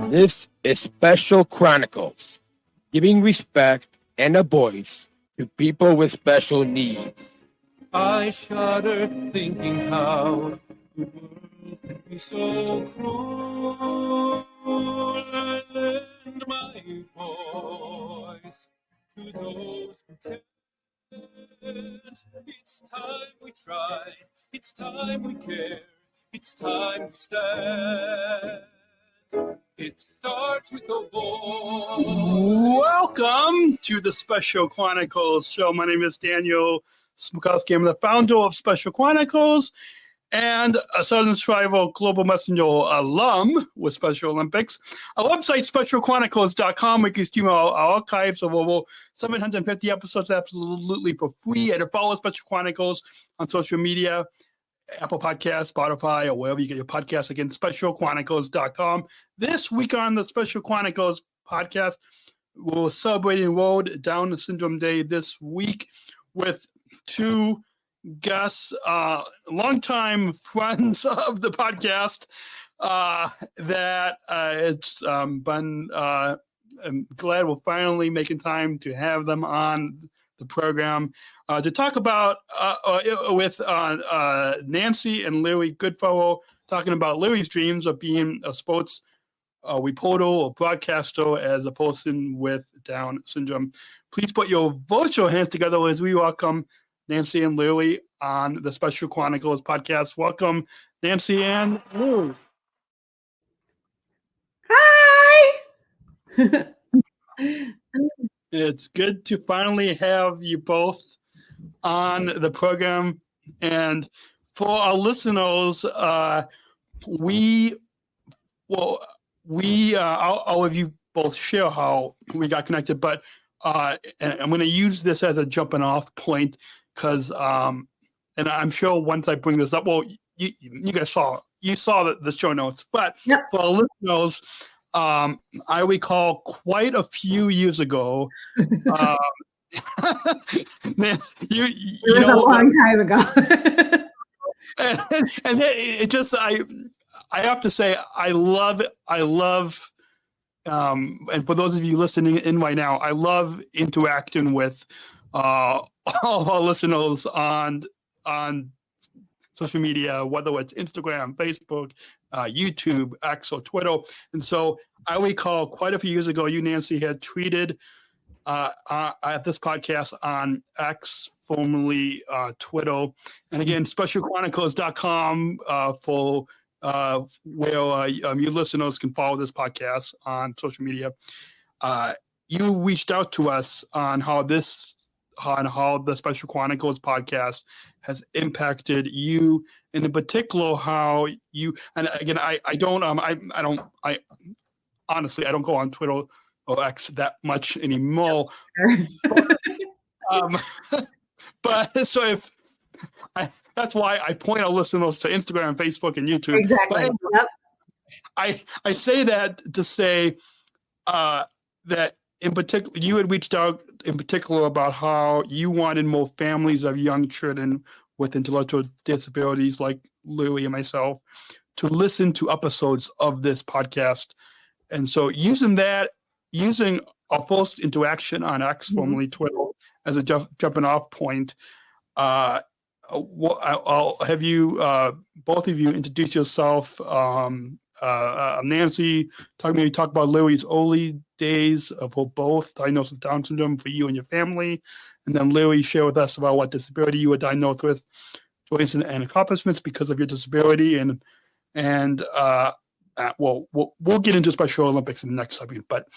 This is Special Chronicles, giving respect and a voice to people with special needs. I shudder thinking how the world can be so cruel. I lend my voice to those who can't. It's time we try, it's time we care, it's time we stand. It starts with a voice. Welcome to the Special Chronicles show. My name is Daniel Smrokowski. I'm the founder of Special Chronicles and a Southern Tribal Global Messenger alum with Special Olympics. Our website, specialchronicles.com, where you can stream our archives of over 750 episodes absolutely for free. And follow Special Chronicles on social media, Apple Podcasts, Spotify, or wherever you get your podcasts. Again, specialchronicles.com. This week on the Special Chronicles podcast, we're celebrating World Down Syndrome Day this week with two guests, longtime friends of the podcast, that it's been, I'm glad we're finally making time to have them on the program to talk about with Nancy and Larry Goodfellow, talking about Larry's dreams of being a sports reporter or broadcaster as a person with Down syndrome. Please put your virtual hands together as we welcome Nancy and Larry on the Special Chronicles podcast. Welcome, Nancy and Larry. Hi! It's good to finally have you both on the program. And for our listeners, I'll have you both share how we got connected, but and I'm going to use this as a jumping off point because, and I'm sure once I bring this up, well, you guys saw the show notes, but yep. For our listeners, I recall quite a few years ago. It was a long time ago. and it just, I have to say, I love, and for those of you listening in right now, I love interacting with all of our listeners on social media, whether it's Instagram, Facebook, YouTube, X, or Twitter. And so I recall quite a few years ago, you, Nancy, had tweeted at this podcast on X, formerly Twitter. And again, specialchronicles.com for where your listeners can follow this podcast on social media. You reached out to us on how the Special Chronicles podcast has impacted you, and in particular how you. And again, I honestly don't go on Twitter or X that much anymore. But so if that's why I point our listeners to Instagram, Facebook, and YouTube. Exactly. But I say that to say that in particular, you had reached out in particular about how you wanted more families of young children with intellectual disabilities like Louie and myself to listen to episodes of this podcast. And so using our first interaction on X, formerly Twitter, as a jumping off point, I'll have you, both of you, introduce yourself. Nancy, talk about Larry's early days of both diagnosed with Down syndrome for you and your family, and then Larry share with us about what disability you were diagnosed with, joys and accomplishments because of your disability, and we'll get into Special Olympics in the next segment, but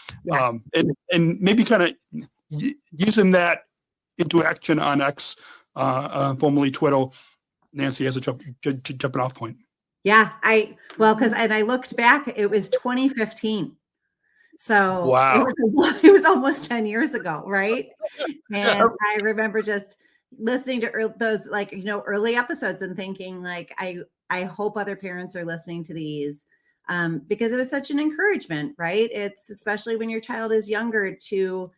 and maybe kind of using that interaction on X, formerly Twitter, Nancy, as a jumping off point. Yeah, because I looked back, it was 2015. So wow. It was almost 10 years ago, right? And I remember just listening to those early episodes and thinking I hope other parents are listening to these because it was such an encouragement, right? It's especially when your child is younger to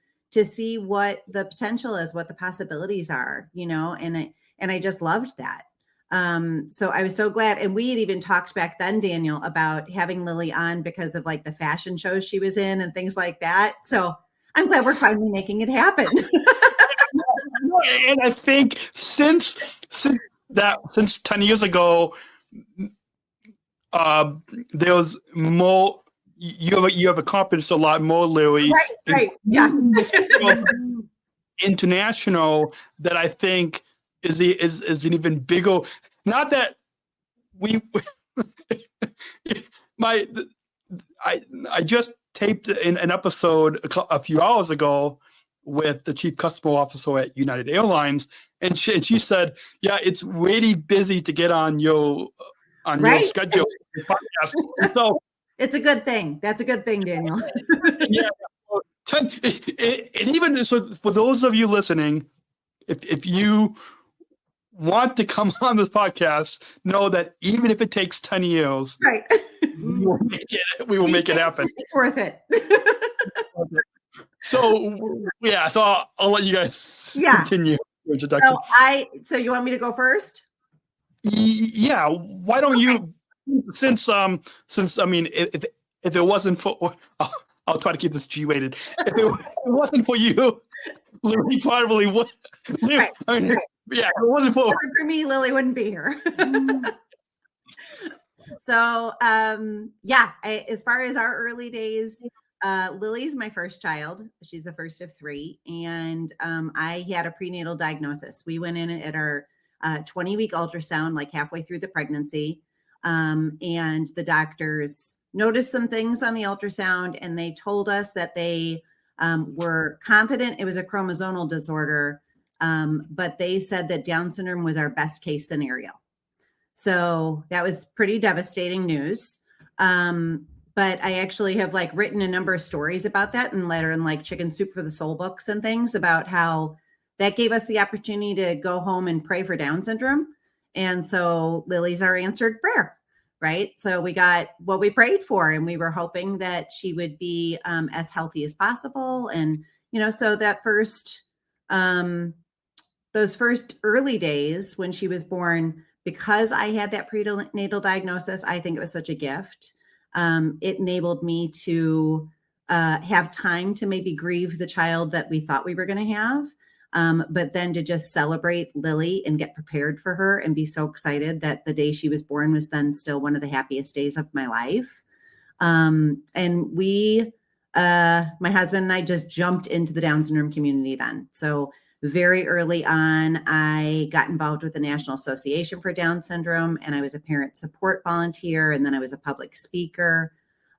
see what the potential is, what the possibilities are, and I just loved that. So I was so glad. And we had even talked back then, Daniel, about having Lily on because of like the fashion shows she was in and things like that. So I'm glad we're finally making it happen. And I think since 10 years ago, there was more. You have accomplished a lot more, Lily. Right. Yeah. International, that I think is an even bigger. Not that I just taped an episode a few hours ago with the chief customer officer at United Airlines, and she said, "Yeah, it's really busy to get on your schedule." So it's a good thing. That's a good thing, Daniel. Yeah. And even so, for those of you listening, if you want to come on this podcast, know that even if it takes 10 years, right, we will make it happen. It's worth it. So I'll let you guys continue your introduction. So you want me to go first? Yeah. Why don't you? Since I mean, if it wasn't for, I'll try to keep this G-rated. If it wasn't for you, Lily probably would. Right. I mean, yeah, if it wasn't for me, Lily wouldn't be here. So, as far as our early days, Lily's my first child. She's the first of three. And I had a prenatal diagnosis. We went in at our 20-week ultrasound, like halfway through the pregnancy. And the doctors noticed some things on the ultrasound, and they told us that they were confident it was a chromosomal disorder. But they said that Down syndrome was our best case scenario. So that was pretty devastating news. But I actually have like written a number of stories about that and later in like Chicken Soup for the Soul books and things about how that gave us the opportunity to go home and pray for Down syndrome. And so Lily's our answered prayer, right? So we got what we prayed for, and we were hoping that she would be as healthy as possible. And, so that those first early days when she was born, because I had that prenatal diagnosis, I think it was such a gift. It enabled me to have time to maybe grieve the child that we thought we were going to have. But then to just celebrate Lily and get prepared for her and be so excited that the day she was born was then still one of the happiest days of my life. And we, my husband and I just jumped into the Down syndrome community then. So very early on, I got involved with the National Association for Down Syndrome, and I was a parent support volunteer, and then I was a public speaker.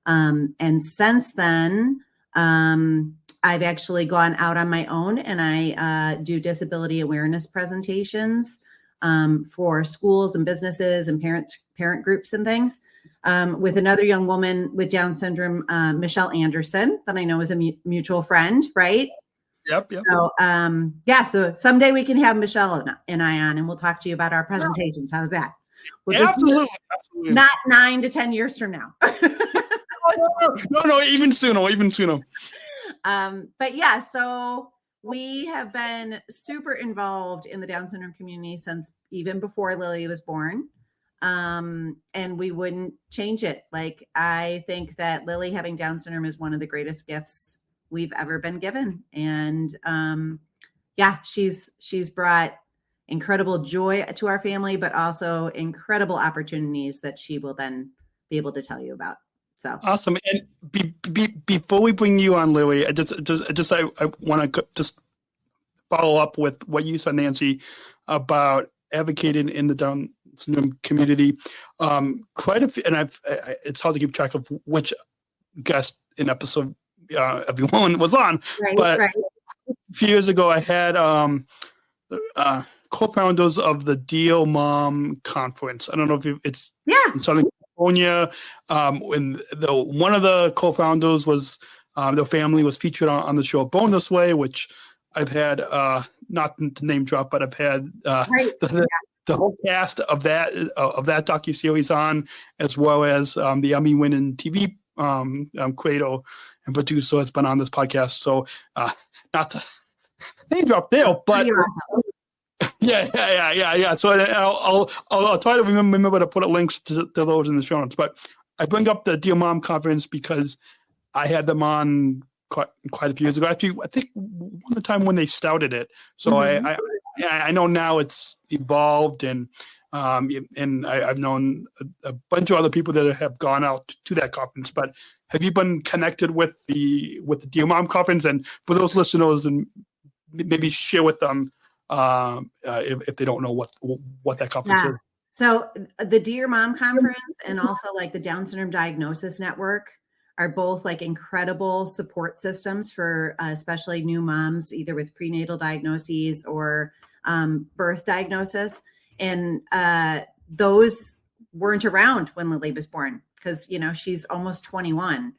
And since then, I've actually gone out on my own, and I do disability awareness presentations for schools and businesses and parent groups and things with another young woman with Down syndrome, Michelle Anderson, that I know is a mutual friend, right? Yep. So, so someday we can have Michelle and I on, and we'll talk to you about our presentations. How's that? Absolutely. Not 9 to 10 years from now. No, even sooner. But yeah, so we have been super involved in the Down syndrome community since even before Lily was born. And we wouldn't change it. Like, I think that Lily having Down syndrome is one of the greatest gifts we've ever been given. And she's brought incredible joy to our family, but also incredible opportunities that she will then be able to tell you about. So awesome. And before we bring you on, Lily, I want to just follow up with what you said, Nancy, about advocating in the Down syndrome community. Quite a few, and it's hard to keep track of which guest in episode everyone was on, but a few years ago I had co-founders of the Deal Mom Conference. I don't know if it's in Southern California. When one of the co-founders was their family was featured on the show Born This Way, which I've had not to name drop, but I've had the whole cast of that docuseries on, as well as the Emmy-winning TV creator and producer has been on this podcast. So not to name drop there, but Yeah. So I'll try to remember to put links to those in the show notes. But I bring up the Dear Mom conference because I had them on quite a few years ago. Actually, I think one time when they started it. So Mhm. I know now it's evolved, and I've known a bunch of other people that have gone out to that conference. But have you been connected with the Dear Mom conference? And for those listeners, and maybe share with them if they don't know what that conference Yeah. is. So the Dear Mom Conference and also like the Down Syndrome Diagnosis Network are both like incredible support systems for especially new moms, either with prenatal diagnoses or birth diagnosis. And those weren't around when Lily was born because, she's almost 21.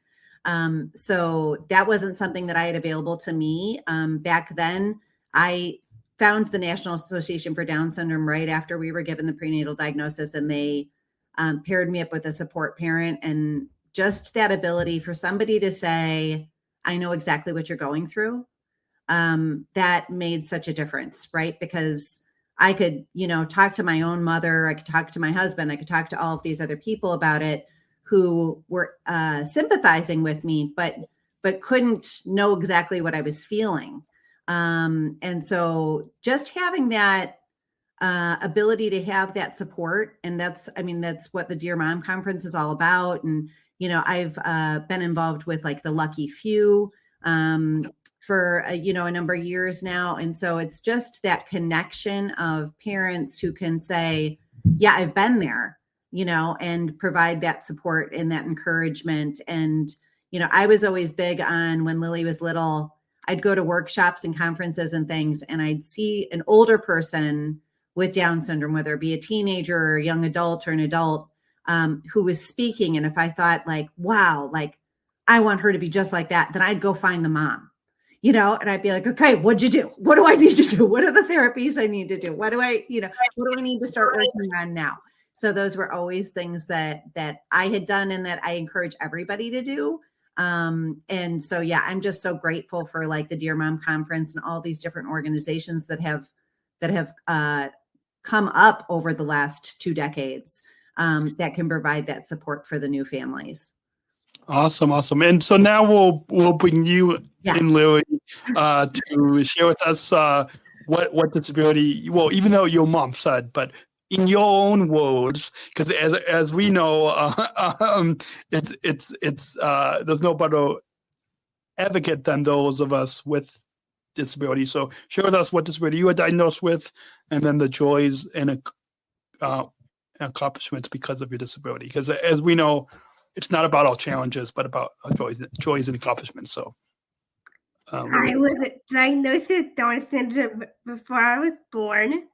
So that wasn't something that I had available to me. Back then, I found the National Association for Down Syndrome right after we were given the prenatal diagnosis, and they paired me up with a support parent. And just that ability for somebody to say, I know exactly what you're going through, that made such a difference, right? Because I could, talk to my own mother, I could talk to my husband, I could talk to all of these other people about it who were sympathizing with me, but couldn't know exactly what I was feeling. And so just having that ability to have that support, and that's what the Dear Mom Conference is all about. And, I've been involved with like the Lucky Few for, a number of years now. And so it's just that connection of parents who can say, yeah, I've been there, and provide that support and that encouragement. And, I was always big on when Lily was little, I'd go to workshops and conferences and things, and I'd see an older person with Down syndrome, whether it be a teenager or a young adult or an adult who was speaking. And if I thought like, wow, like I want her to be just like that, then I'd go find the mom, and I'd be like, okay, what'd you do? What do I need to do? What are the therapies I need to do? What do I need to start working on now? So those were always things that I had done and that I encourage everybody to do. And so, yeah, I'm just so grateful for like the Dear Mom Conference and all these different organizations that have come up over the last 2 decades that can provide that support for the new families. Awesome. And so now we'll bring you in, Lily, to share with us what disability. Well, even though your mom said, but in your own words, because as we know, it's there's no better advocate than those of us with disability. So share with us what disability you were diagnosed with, and then the joys and accomplishments because of your disability. Because as we know, it's not about all challenges, but about joys and accomplishments. So I was diagnosed with Down syndrome before I was born.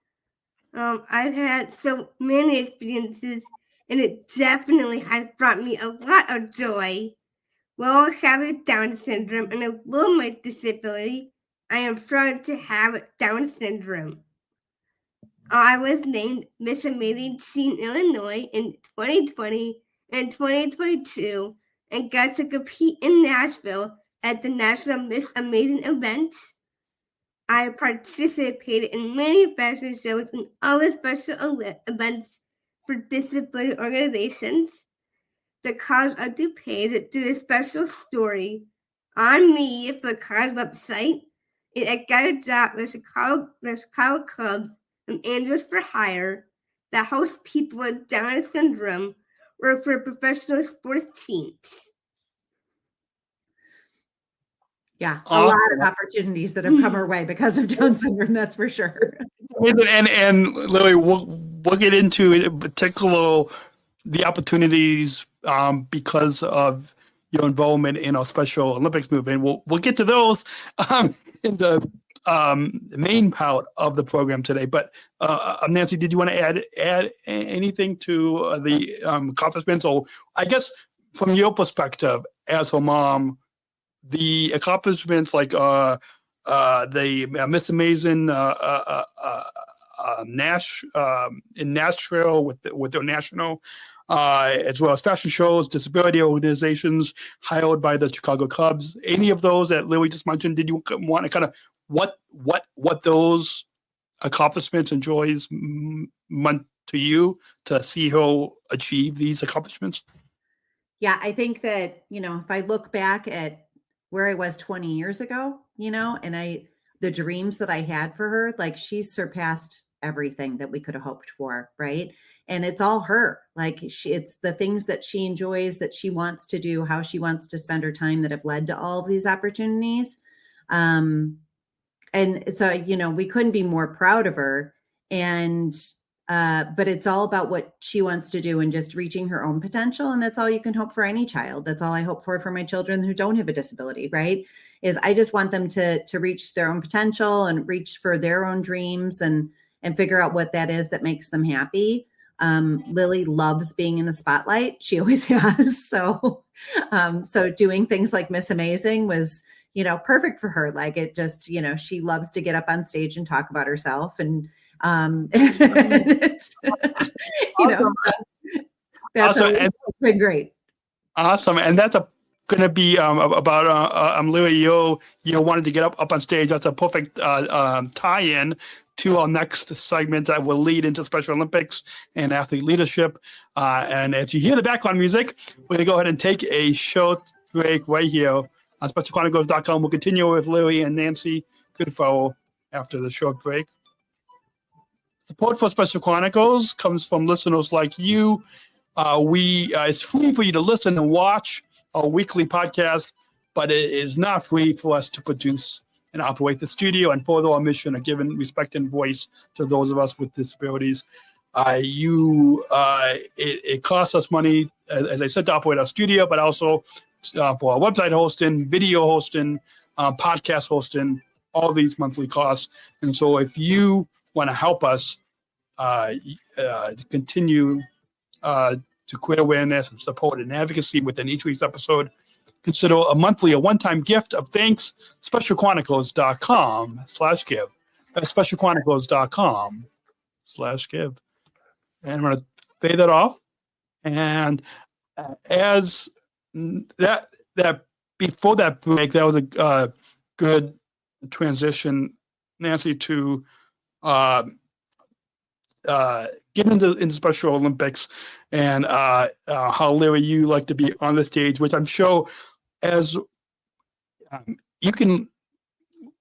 I've had so many experiences, and it definitely has brought me a lot of joy. While having Down syndrome and a little my disability, I am proud to have Down syndrome. I was named Miss Amazing Teen Illinois in 2020 and 2022 and got to compete in Nashville at the National Miss Amazing event. I participated in many fashion shows and other special events for disability organizations. The cause of DuPage did a special story on me for the cause website, and I got a job with the Chicago Cubs and Angels for Hire that hosts people with Down syndrome or for professional sports teams. Yeah, a lot of opportunities that have come our way because of Down syndrome, that's for sure. And Lily, we'll get into in particular the opportunities because of your involvement in our Special Olympics movement. We'll get to those in the main part of the program today. But Nancy, did you want to add anything to the accomplishments? Or I guess from your perspective as a mom, the accomplishments like the Miss Amazing in Nashville with their national, as well as fashion shows, disability organizations hired by the Chicago Cubs. Any of those that Lily just mentioned, did you want to kind of what those accomplishments and joys meant to you to see her achieve these accomplishments? Yeah, I think that, if I look back at where I was 20 years ago, and the dreams that I had for her, like she's surpassed everything that we could have hoped for, right? And it's all her. Like it's the things that she enjoys, that she wants to do, how she wants to spend her time that have led to all of these opportunities. And so, we couldn't be more proud of her. And but it's all about what she wants to do and just reaching her own potential. And that's all you can hope for any child. That's all I hope for my children who don't have a disability, right? Is I just want them to reach their own potential and reach for their own dreams and figure out what that is that makes them happy. Lily loves being in the spotlight. She always has. So doing things like Miss Amazing was, perfect for her. Like it just, she loves to get up on stage and talk about herself and, it's, Awesome. so that's Awesome. it's been great. Awesome. And that's going to be about Louis, you wanted to get up on stage. That's a perfect tie-in to our next segment that will lead into Special Olympics and athlete leadership. And as you hear the background music, we're going to go ahead and take a short break right here on SpecialChronicles.com. We'll continue with Louis and Nancy Goodfellow after the short break. Support for Special Chronicles comes from listeners like you. It's free for you to listen and watch our weekly podcast, but it is not free for us to produce and operate the studio and further our mission of giving respect and voice to those of us with disabilities. It costs us money, as I said, to operate our studio, but also for our website hosting, video hosting, podcast hosting, all these monthly costs. And so if you want to help us to continue to create awareness and support and advocacy within each week's episode, consider a one-time gift of thanks, specialchronicles.com/give. That's specialchronicles.com/give. And I'm going to fade that off. And as that before that break, that was a good transition, Nancy, to get into Special Olympics and how, Larry, you like to be on the stage, which I'm sure as you can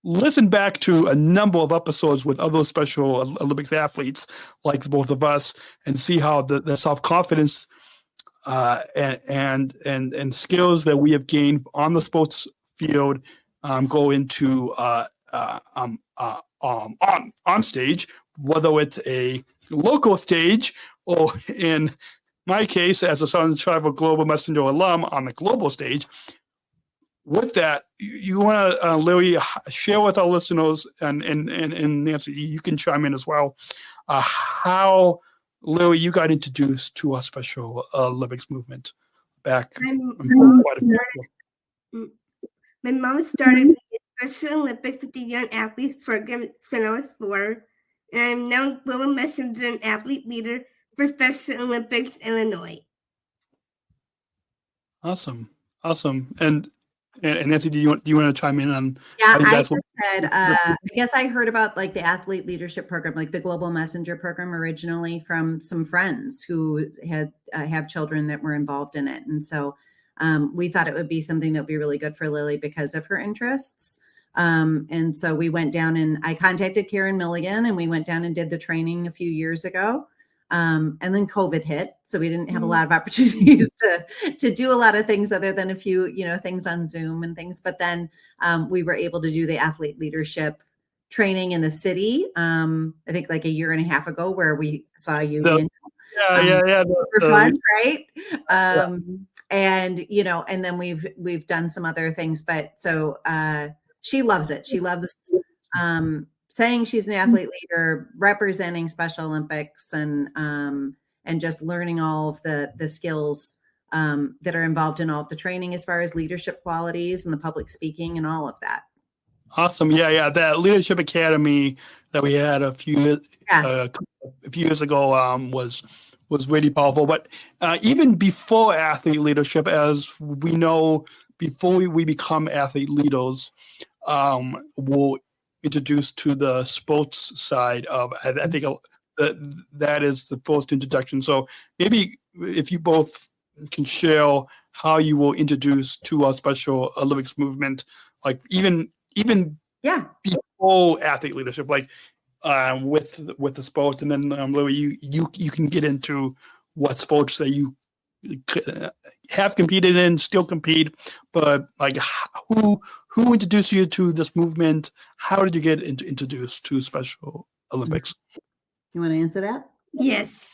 listen back to a number of episodes with other Special Olympics athletes like both of us and see how the self-confidence and skills that we have gained on the sports field go into on stage, whether it's a local stage or, in my case, as a Southern Tribal Global Messenger alum, on the global stage. With that, you want to, Larry, share with our listeners, and Nancy, you can chime in as well, how, Larry, you got introduced to our Special Olympics movement back. My mom started the Special Olympics with the Young Athletes Program since I was 4, and I'm now Global Messenger and Athlete Leader for Special Olympics Illinois. Awesome. And Nancy, do you want to chime in on? Yeah, I just said, I guess I heard about like the athlete leadership program, like the Global Messenger program, originally from some friends who had have children that were involved in it, and so we thought it would be something that would be really good for Lily because of her interests. And so we went down and I contacted Karen Milligan and we went down and did the training a few years ago. And then COVID hit. So we didn't have a lot of opportunities to do a lot of things other than a few, things on Zoom and things. But then we were able to do the athlete leadership training in the city. I think like a year and a half ago where we saw you. Yeah. Fun, right? And, and then we've done some other things, but so she loves it. She loves saying she's an athlete leader, representing Special Olympics, and just learning all of the skills that are involved in all of the training as far as leadership qualities and the public speaking and all of that. Awesome. Yeah. That Leadership Academy that we had a few years ago was really powerful. But even before athlete leadership, as we know, before we become athlete leaders, introduced to the sports side of. I think that is the first introduction. So maybe if you both can share how you were introduced to our Special Olympics movement, like even before athlete leadership, like with the sports, and then Louis, you can get into what sports that you have competed in, still compete, but like who introduced you to this movement? How did you get introduced to Special Olympics? You want to answer that? Yes.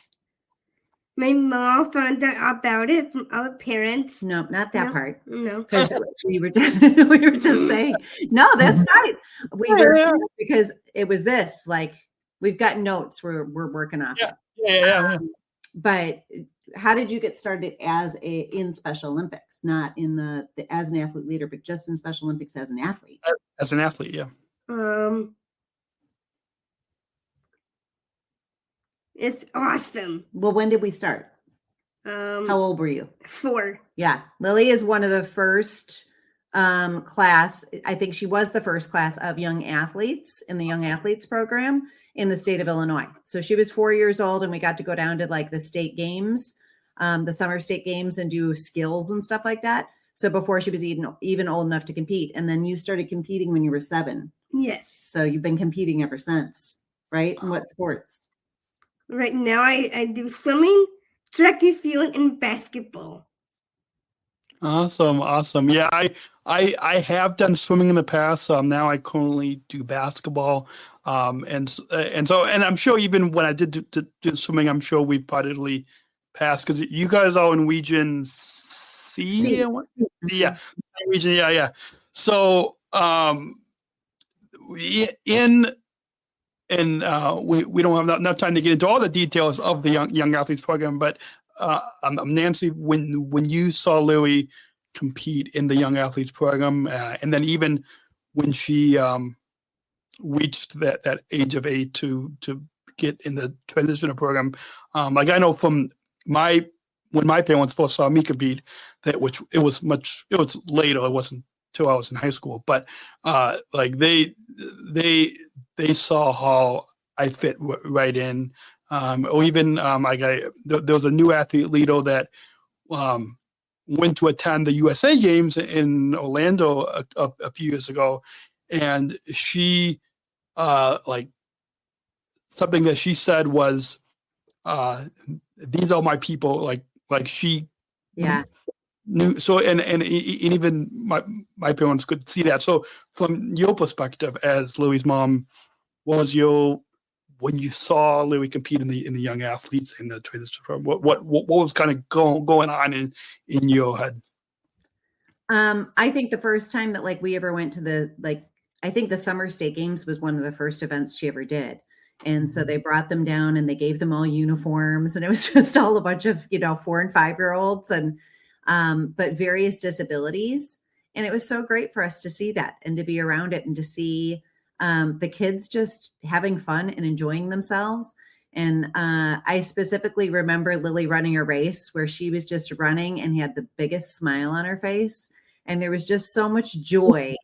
My mom found out about it from other parents. No, not that part. No. Because we were just saying, no, that's fine. We were because it was this, like we've got notes we're working off. Yeah. But how did you get started in Special Olympics, not in the as an athlete leader, but just in Special Olympics as an athlete? As an athlete, yeah. It's awesome. Well, when did we start? How old were you? 4. Yeah. Lily is one of the first class. I think she was the first class of young athletes in the Young Athletes program in the state of Illinois. So she was 4 years old, and we got to go down to like the state games, the summer state games, and do skills and stuff like that. So before she was even old enough to compete. And then you started competing when you were 7. Yes. So you've been competing ever since, right? In what sports? Right now I do swimming, track and field, and basketball. Awesome. Yeah, I have done swimming in the past. Now I currently do basketball. And I'm sure even when I did do swimming, I'm sure we probably passed because you guys are in Region C. Yeah, region. Yeah. So we don't have enough time to get into all the details of the young athletes program, but Nancy, when you saw Louie compete in the young athletes program, and then even when she reached that age of 8 to get in the transitional program, like I know from when my parents first saw me compete, it was later. It wasn't till I was in high school, but like they saw how I fit right in, or even there was a new athlete leader that went to attend the USA Games in Orlando a few years ago, and she like something that she said was, "These are my people." Like she knew. So and even my parents could see that. So from your perspective as Louie's mom, when you saw Louie compete in the young athletes in the transition program, what was kind of going on in your head? I think the first time that like we ever went to I think the summer state games was one of the first events she ever did. And so they brought them down and they gave them all uniforms, and it was just all a bunch of, 4 and 5-year-olds and, but various disabilities. And it was so great for us to see that and to be around it and to see the kids just having fun and enjoying themselves. And I specifically remember Lily running a race where she was just running and had the biggest smile on her face. And there was just so much joy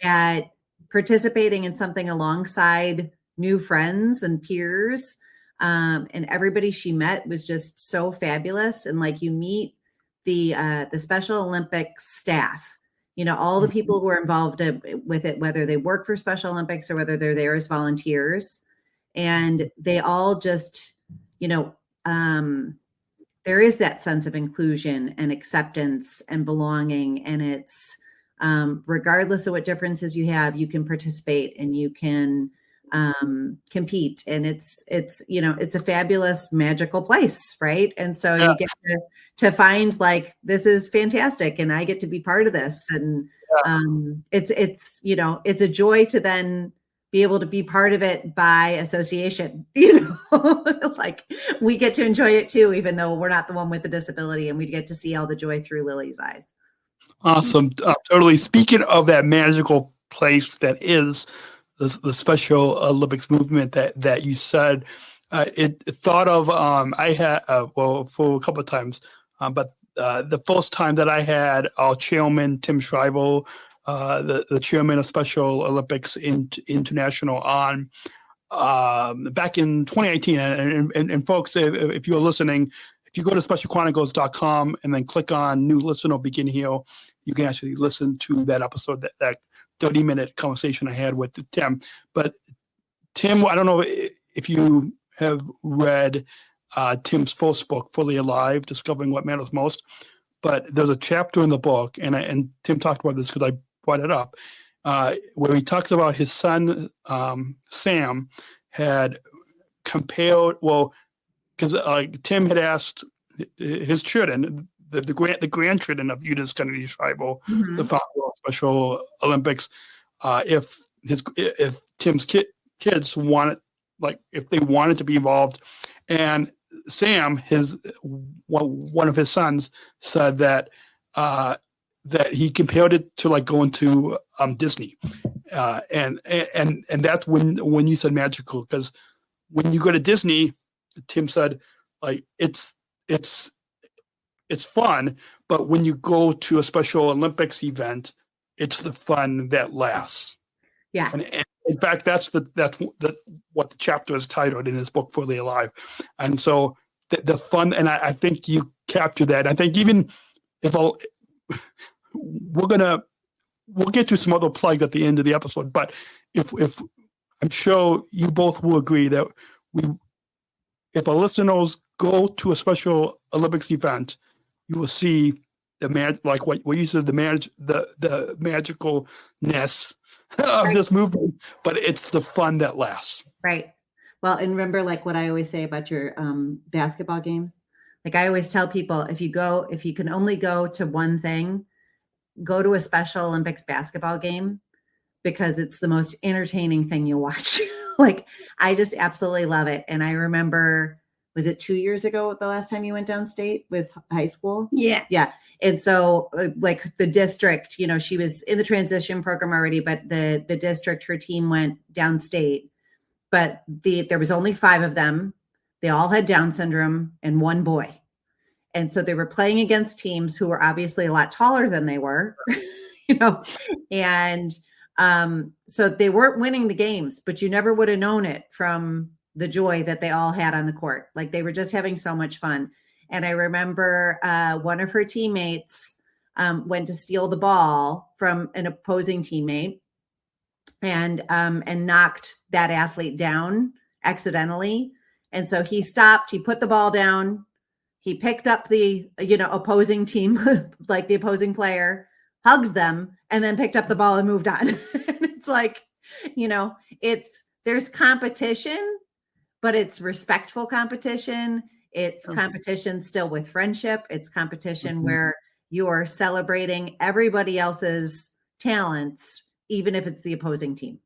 at participating in something alongside new friends and peers. And everybody she met was just so fabulous. And like you meet the Special Olympics staff, all the people who are involved with it, whether they work for Special Olympics or whether they're there as volunteers. And they all just, there is that sense of inclusion and acceptance and belonging. And it's regardless of what differences you have, you can participate and you can compete. And it's a fabulous, magical place. Right. And so you get to find like, this is fantastic. And I get to be part of this. And it's a joy to then be able to be part of it by association, like we get to enjoy it too, even though we're not the one with the disability, and we get to see all the joy through Lily's eyes. Awesome. Totally. Speaking of that magical place that is the Special Olympics movement that you said, it thought of, I had, for a couple of times, but the first time that I had our chairman, Tim Shriver, the chairman of Special Olympics International on back in 2018. And folks, if you're listening, if you go to specialchronicles.com and then click on new listen or begin here, you can actually listen to that episode, that 30-minute conversation I had with Tim. But Tim, I don't know if you have read Tim's first book, Fully Alive, Discovering What Matters Most, but there's a chapter in the book, and Tim talked about this because I brought it up, where he talks about his son, Sam, had compared, because Tim had asked his children, the grandchildren of Eunice Kennedy Shriver, the founder of Special Olympics, if Tim's kids wanted, if they wanted to be involved. And Sam, one of his sons, said that he compared it to going to Disney, and that's when you said magical, because when you go to Disney, Tim said, it's fun, but when you go to a Special Olympics event, it's the fun that lasts. Yeah. And in fact, that's what the chapter is titled in his book, Fully Alive. And so the fun, and I think you captured that. I think even if we'll get to some other plugs at the end of the episode, but if I'm sure you both will agree that if our listeners go to a Special Olympics event, you will see what you said, the magicalness of this movement, but it's the fun that lasts. Right. Well, and remember, what I always say about your basketball games, I always tell people, if you can only go to one thing, go to a Special Olympics basketball game, because it's the most entertaining thing you'll watch. I just absolutely love it. And I remember, was it 2 years ago the last time you went downstate with high school? Yeah. Yeah. And so the district, she was in the transition program already, but the district, her team went downstate, but there was only 5 of them. They all had Down syndrome and one boy. And so they were playing against teams who were obviously a lot taller than they were, and so they weren't winning the games, but you never would have known it from the joy that they all had on the court. They were just having so much fun. And I remember one of her teammates went to steal the ball from an opposing teammate and knocked that athlete down accidentally. And so he stopped, he put the ball down, he picked up the, opposing team, the opposing player, hugged them, and then picked up the ball and moved on. And it's there's competition, but it's respectful competition. It's competition still with friendship. It's competition where you are celebrating everybody else's talents, even if it's the opposing team.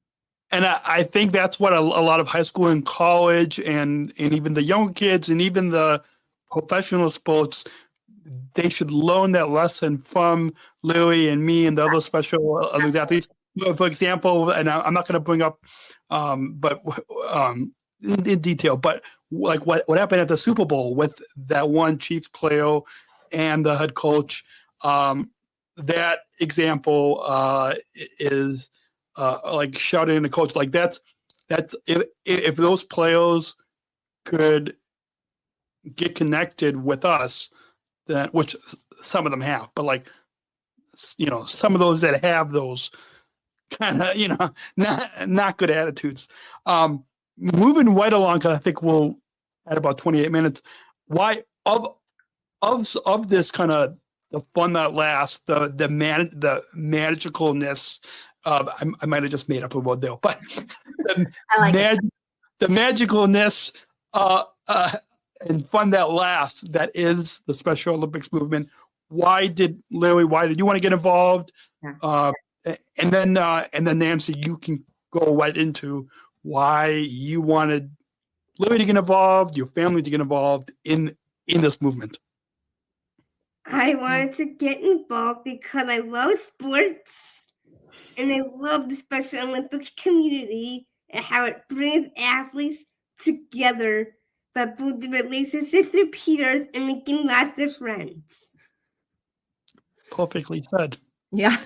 And I think that's what a lot of high school and college and even the young kids and even the professional sports, they should learn that lesson from Lily and me and the other Special Olympic athletes. For example, and I'm not going to bring up, in detail, but what happened at the Super Bowl with that one Chiefs player and the head coach, that example is shouting at the coach. That's if those players could get connected with us, then, which some of them have, but some of those that have those kind of not good attitudes. Moving right along, because I think we'll at about 28 minutes. Why of this kind of the fun that lasts, the magicalness. I might have just made up a word there, but the magicalness and fun that lasts, that is the Special Olympics movement. Why did you want to get involved? Yeah. And then Nancy, you can go right into why you wanted Lily to get involved, your family to get involved in this movement. I wanted to get involved because I love sports and I love the Special Olympics community and how it brings athletes together by building relationships with peers and making lots of friends. Perfectly said. Yeah.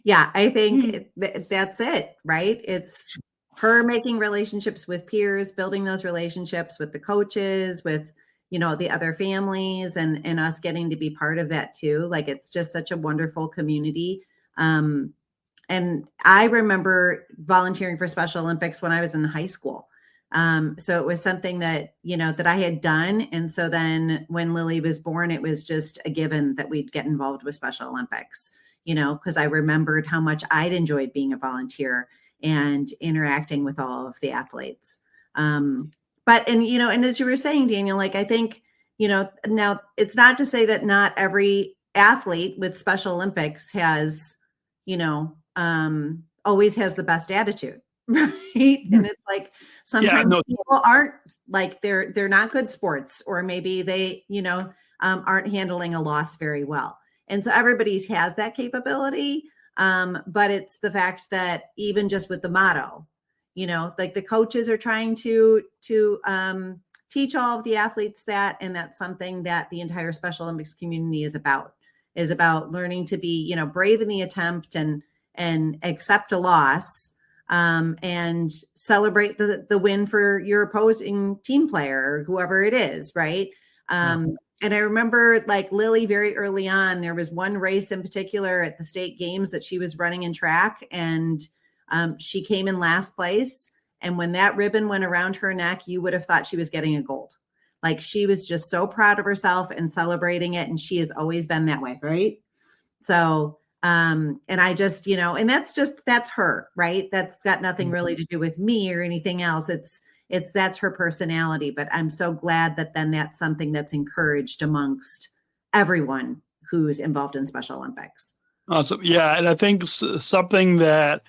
Yeah, I think that's it, right? It's her making relationships with peers, building those relationships with the coaches, with, the other families, and us getting to be part of that too. Like, it's just such a wonderful community. And I remember volunteering for Special Olympics when I was in high school. So it was something that, that I had done. And so then when Lily was born, it was just a given that we'd get involved with Special Olympics, because I remembered how much I'd enjoyed being a volunteer and interacting with all of the athletes. And as you were saying, Daniel, like, I think, now it's not to say that not every athlete with Special Olympics has, always has the best attitude, right? And it's like, sometimes people aren't, like, they're not good sports, or maybe they, aren't handling a loss very well. And so everybody has that capability. But it's the fact that even just with the motto, like, the coaches are trying to teach all of the athletes that, and that's something that the entire Special Olympics community is about learning to be, brave in the attempt and accept a loss, and celebrate the win for your opposing team player, or whoever it is. Right. And I remember, like, Lily, very early on, there was one race in particular at the state games that she was running in track, and she came in last place. And when that ribbon went around her neck, you would have thought she was getting a gold. Like, she was just so proud of herself and celebrating it. And she has always been that way. Right. So, and I just, and that's her, right? That's got nothing really to do with me or anything else. That's her personality. But I'm so glad that then that's something that's encouraged amongst everyone who's involved in Special Olympics. Awesome. Yeah. And I think something that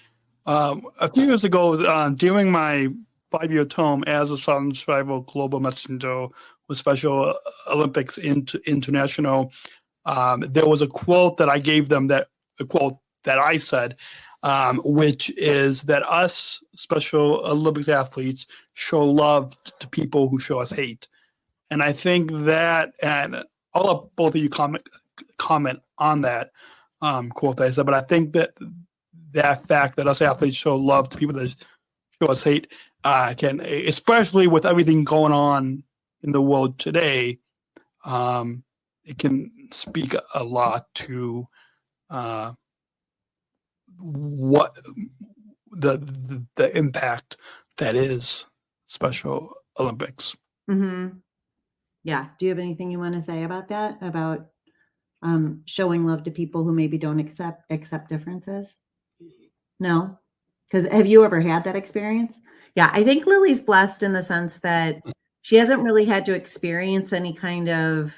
a few years ago, during my 5-year term as a Southern Tribal Global Messenger with Special Olympics International, there was a quote that I gave them, a quote that I said, which is that us Special Olympics athletes show love to people who show us hate. And I think that, and I'll let both of you comment on that quote that I said, but I think that fact that us athletes show love to people that show us hate can, especially with everything going on in the world today, it can speak a lot to what the impact that is Special Olympics. Mm-hmm. Yeah. Do you have anything you want to say about that? About showing love to people who maybe don't accept differences? No? Because have you ever had that experience? Yeah. I think Lily's blessed in the sense that she hasn't really had to experience any kind of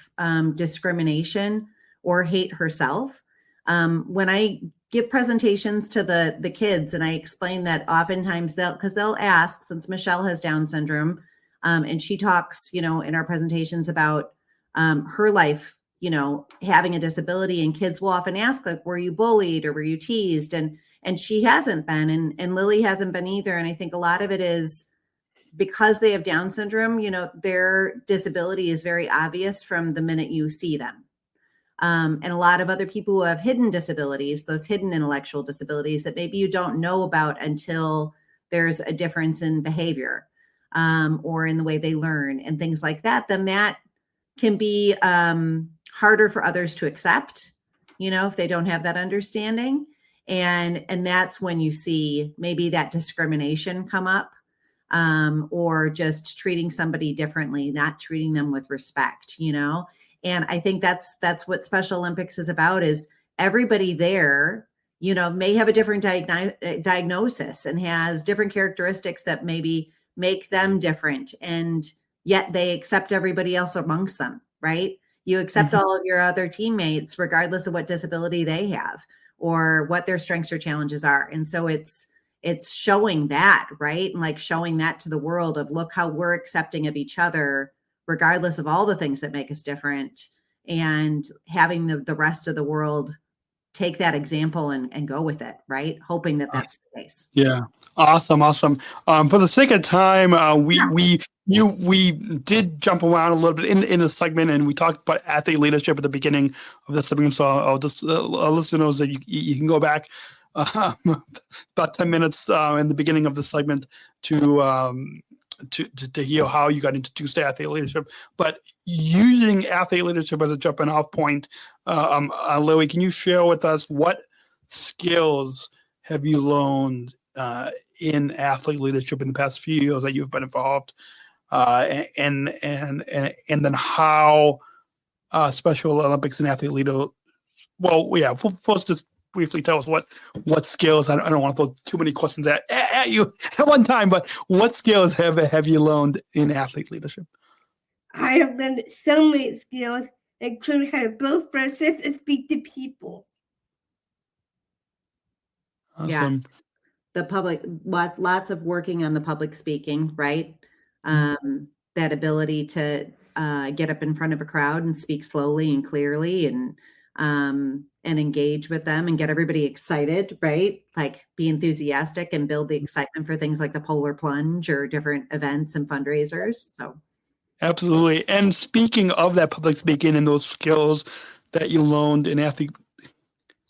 discrimination or hate herself. When I give presentations to the kids, and I explain that oftentimes they'll ask, since Michelle has Down syndrome, and she talks, in our presentations about her life, having a disability, and kids will often ask, like, were you bullied or were you teased? And she hasn't been, and Lily hasn't been either. And I think a lot of it is because they have Down syndrome, their disability is very obvious from the minute you see them. And a lot of other people who have hidden disabilities, those hidden intellectual disabilities that maybe you don't know about until there's a difference in behavior, or in the way they learn and things like that, then that can be harder for others to accept, if they don't have that understanding. And that's when you see maybe that discrimination come up, or just treating somebody differently, not treating them with respect, And I think that's what Special Olympics is about, is everybody there, may have a different diagnosis and has different characteristics that maybe make them different. And yet they accept everybody else amongst them, right? You accept all of your other teammates, regardless of what disability they have or what their strengths or challenges are. And so it's showing that, right? And like showing that to the world of, look how we're accepting of each other, regardless of all the things that make us different, and having the rest of the world take that example and go with it, right? Hoping that that's the case. Yeah. Awesome. For the sake of time, we did jump around a little bit in the segment, and we talked about athlete leadership at the beginning of the segment. So I'll just let listeners that you can go back about 10 minutes in the beginning of the segment to hear how you got introduced to athlete leadership. But using athlete leadership as a jumping off point, Lily, can you share with us what skills have you learned in athlete leadership in the past few years that you've been involved, and then how Special Olympics and athlete leader? Well, yeah. First, just briefly tell us what skills. I don't want to throw too many questions at you at one time, but what skills have you learned in athlete leadership? I have learned so many skills, including how to build friendships and speak to people. Awesome. Yeah. The public, lots of working on the public speaking, right? That ability to get up in front of a crowd and speak slowly and clearly and engage with them and get everybody excited, right? Like be enthusiastic and build the excitement for things like the polar plunge or different events and fundraisers. So absolutely. And speaking of that public speaking and those skills that you learned in athlete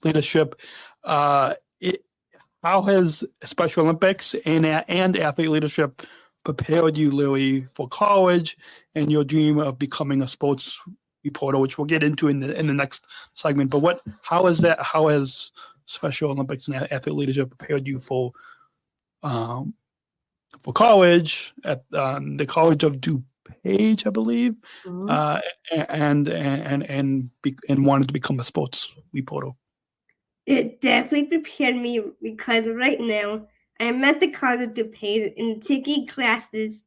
leadership, how has Special Olympics and athlete leadership prepared you, Lily, for college and your dream of becoming a sports reporter, which we'll get into in the next segment? But how has Special Olympics and athlete leadership prepared you for college at the College of DuPage, I believe, and wanted to become a sports reporter? It definitely prepared me because right now I'm at the College of DuPage and taking classes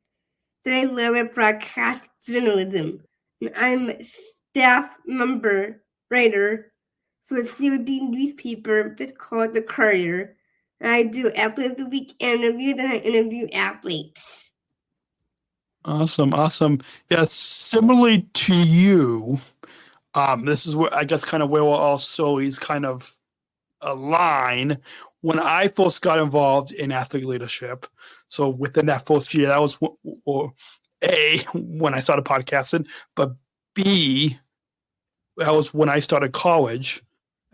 that I learn in broadcast journalism. And I'm a staff member writer for the COD newspaper that's called The Courier. And I do athlete of the week interviews and I interview athletes. Awesome. Yeah, similarly to you, this is where I guess kind of where we're all stories kind of align. When I first got involved in athlete leadership, so within that first year, that was when I started podcasting, but B, that was when I started college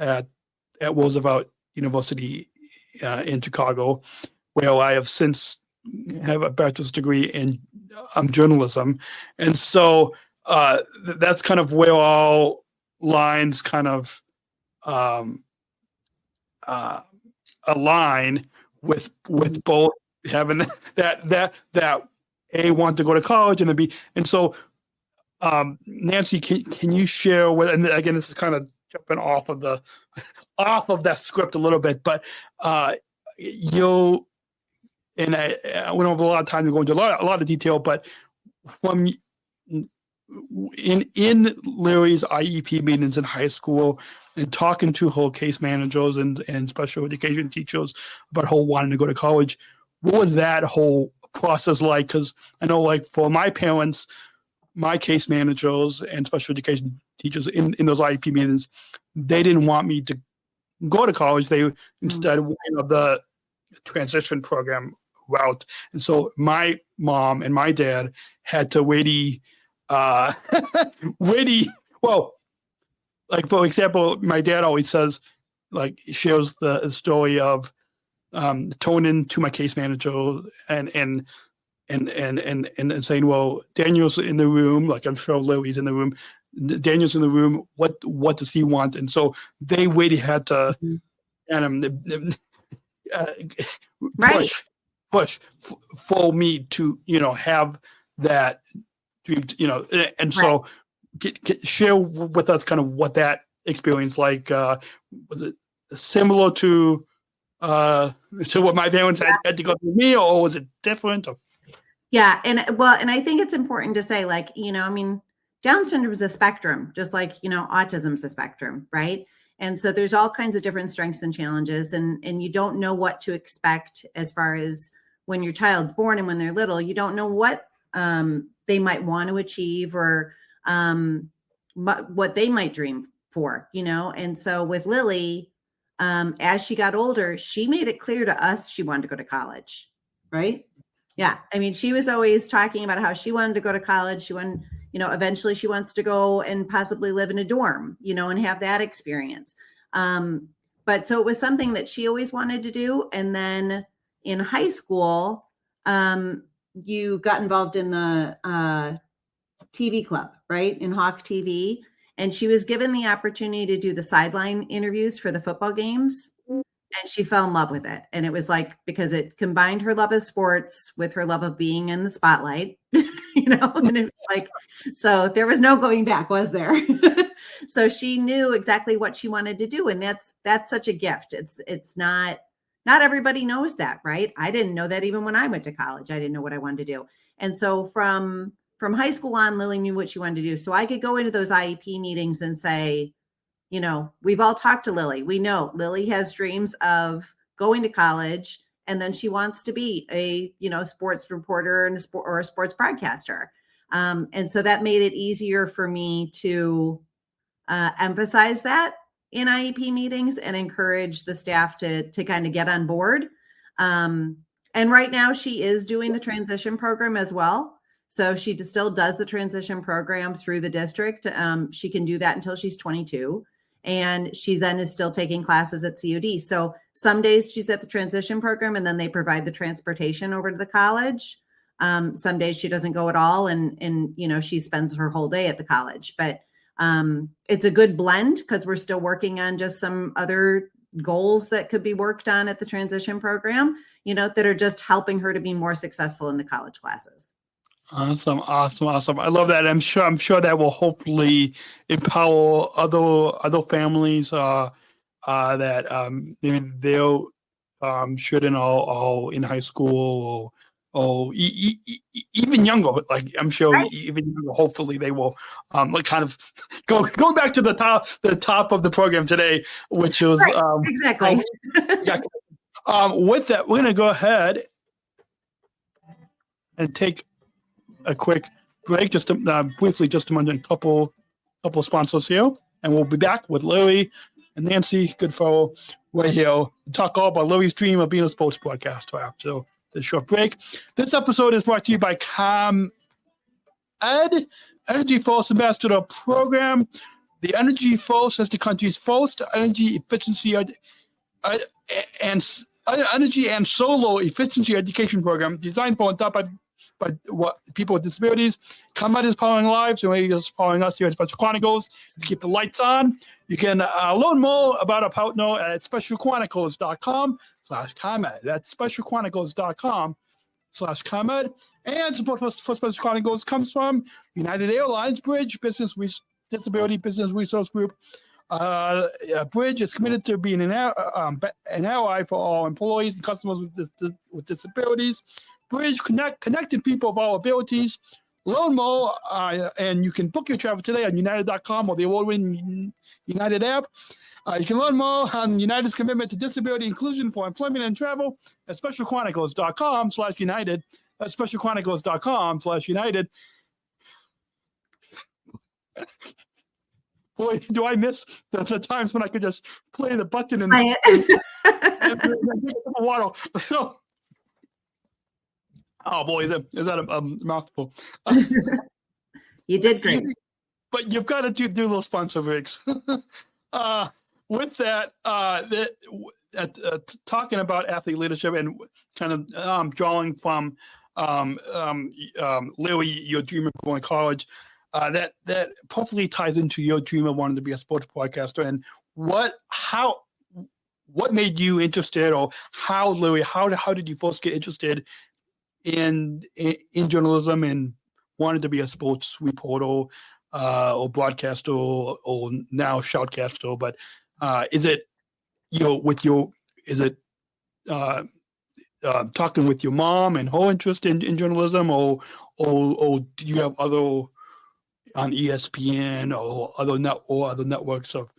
at Roosevelt University in Chicago, where I have since have a bachelor's degree in journalism. And so that's kind of where all lines kind of align with both having that A, want to go to college, and then B. And so Nancy, can you share with, and again, this is kind of jumping off of that script a little bit, but and I went over a lot of time to go into a lot of detail, but from in Larry's IEP meetings in high school and talking to her case managers and special education teachers about her wanting to go to college, what was that whole process like? Because I know, like, for my parents, my case managers and special education teachers in those IEP meetings, they didn't want me to go to college. They instead went the transition program route. And so my mom and my dad had to well, like, for example, my dad always says, like, shares the story of turning to my case manager and saying, well, Daniel's in the room, like, I'm sure Lily's in the room. Daniel's in the room. What does he want? And so they really had to push for me to, have that dream, and so share with us kind of what that experience like. Was it similar to what my parents had to go through me, or was it different? Yeah. And I think it's important to say, like, Down syndrome is a spectrum, just like, autism is a spectrum, right? And so there's all kinds of different strengths and challenges, and you don't know what to expect as far as when your child's born and when they're little. You don't know what they might want to achieve or what they might dream for, And so with Lily, as she got older, she made it clear to us she wanted to go to college, right? Yeah. I mean, she was always talking about how she wanted to go to college. She wanted, eventually she wants to go and possibly live in a dorm, and have that experience. but so it was something that she always wanted to do. And then in high school, you got involved in the TV club, right? In Hawk TV. And she was given the opportunity to do the sideline interviews for the football games. And she fell in love with it. And it was like, because it combined her love of sports with her love of being in the spotlight, and it was like, so there was no going back, was there? So she knew exactly what she wanted to do. And that's such a gift. It's not everybody knows that, right? I didn't know that even when I went to college. I didn't know what I wanted to do. And so from high school on, Lily knew what she wanted to do. So I could go into those IEP meetings and say, we've all talked to Lily. We know Lily has dreams of going to college, and then she wants to be a, sports reporter and or a sports broadcaster. And so that made it easier for me to emphasize that in IEP meetings and encourage the staff to kind of get on board. And right now she is doing the transition program as well. So she still does the transition program through the district. She can do that until she's 22. And she then is still taking classes at CUD. So some days she's at the transition program and then they provide the transportation over to the college. Some days she doesn't go at all. And she spends her whole day at the college. But it's a good blend because we're still working on just some other goals that could be worked on at the transition program, that are just helping her to be more successful in the college classes. Awesome. I love that. I'm sure that will hopefully empower other families that maybe they'll shouldn't all in high school or even younger. Like I'm sure Right. even younger, hopefully they will kind of going back to the top of the program today, which was right. Exactly. Yeah. With that, we're gonna go ahead and take a quick break, just to, briefly, just to mention a couple sponsors here, and we'll be back with Lily and Nancy Goodfellow right here to talk all about Lily's dream of being a sports broadcaster. So this short break. This episode is brought to you by ComEd, Energy First Ambassador Program. The Energy First is the country's first energy efficiency and solar efficiency education program designed for and taught by people with disabilities. ComEd is powering lives, and is powering us here at Special Chronicles to keep the lights on. You can learn more about our partner at specialchronicles.com/ComEd. That's specialchronicles.com/ComEd. And support for Special Chronicles comes from United Airlines Bridge Disability Business Resource Group. Bridge is committed to being an ally for all employees and customers with disabilities. Bridge connecting people of all abilities. Learn more, and you can book your travel today on United.com or the award-winning United app. You can learn more on United's commitment to disability inclusion for employment and travel at specialchronicles.com/United. That's specialchronicles.com/United. Boy, do I miss the times when I could just play the button and water. So, oh boy, is that a mouthful? You did great. But you've got to do those sponsor breaks. With that, talking about athlete leadership and kind of drawing from Lily, your dream of going to college, that perfectly ties into your dream of wanting to be a sports broadcaster. And what made you interested, or how, Lily, how did you first get interested in journalism and wanted to be a sports reporter or broadcaster or now shoutcaster? But is it talking with your mom and her interest in journalism, or do you have other on ESPN or other networks of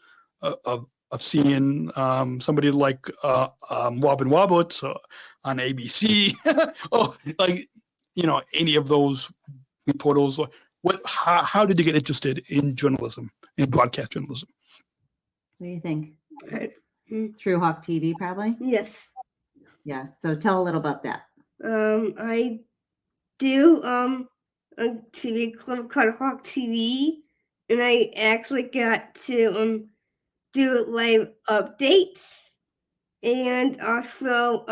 seeing somebody like Robin Roberts on ABC or like any of those reporters? How did you get interested in journalism, in broadcast journalism? What do you think? Through Hawk TV, probably? Yes. Yeah. So tell a little about that. I do a TV club called Hawk TV, and I actually got to do live updates and also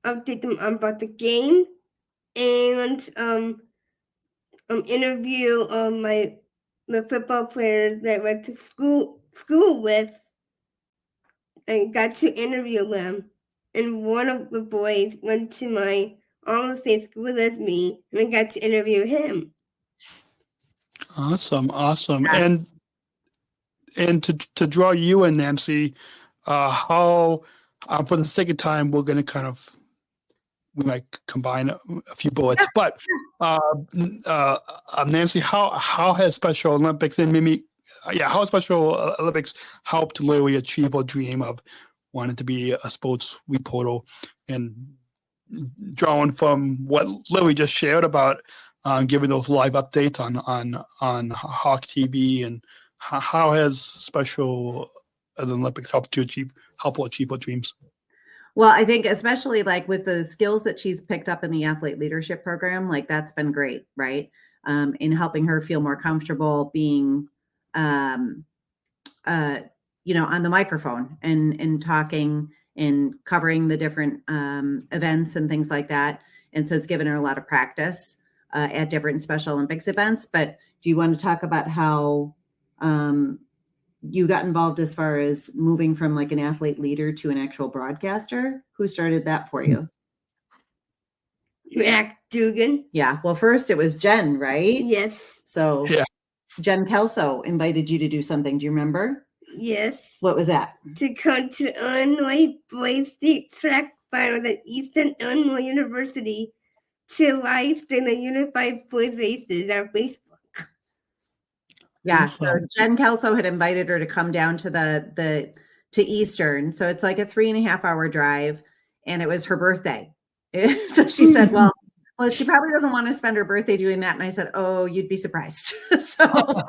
update them about the game and interview the football players that I went to school with. I got to interview them, and one of the boys went to my almost same school as me, and I got to interview him. Awesome. Yeah. And to draw you in, Nancy, how for the sake of time, we're going to we might combine a few bullets, but Nancy, how has Special Olympics and Mimi, how has Special Olympics helped Lily achieve her dream of wanting to be a sports reporter? And drawing from what Lily just shared about giving those live updates on Hawk TV, and how has Special Olympics helped her achieve her dreams? Well, I think especially like with the skills that she's picked up in the athlete leadership program, like that's been great, right? In helping her feel more comfortable being, on the microphone and talking and covering the different events and things like that. And so it's given her a lot of practice at different Special Olympics events. But do you want to talk about how you got involved as far as moving from like an athlete leader to an actual broadcaster? Who started that for you? Mac Dugan. Yeah. Well, first it was Jen, right? Yes. So yeah. Jen Kelso invited you to do something. Do you remember? Yes. What was that? To come to Illinois Boys State Track Final at Eastern Illinois University to live stream the Unified Boys races on Facebook. Yeah, so Jen Kelso had invited her to come down to to Eastern. So it's like a 3.5-hour drive, and it was her birthday. So she said, well, she probably doesn't want to spend her birthday doing that. And I said, oh, you'd be surprised. So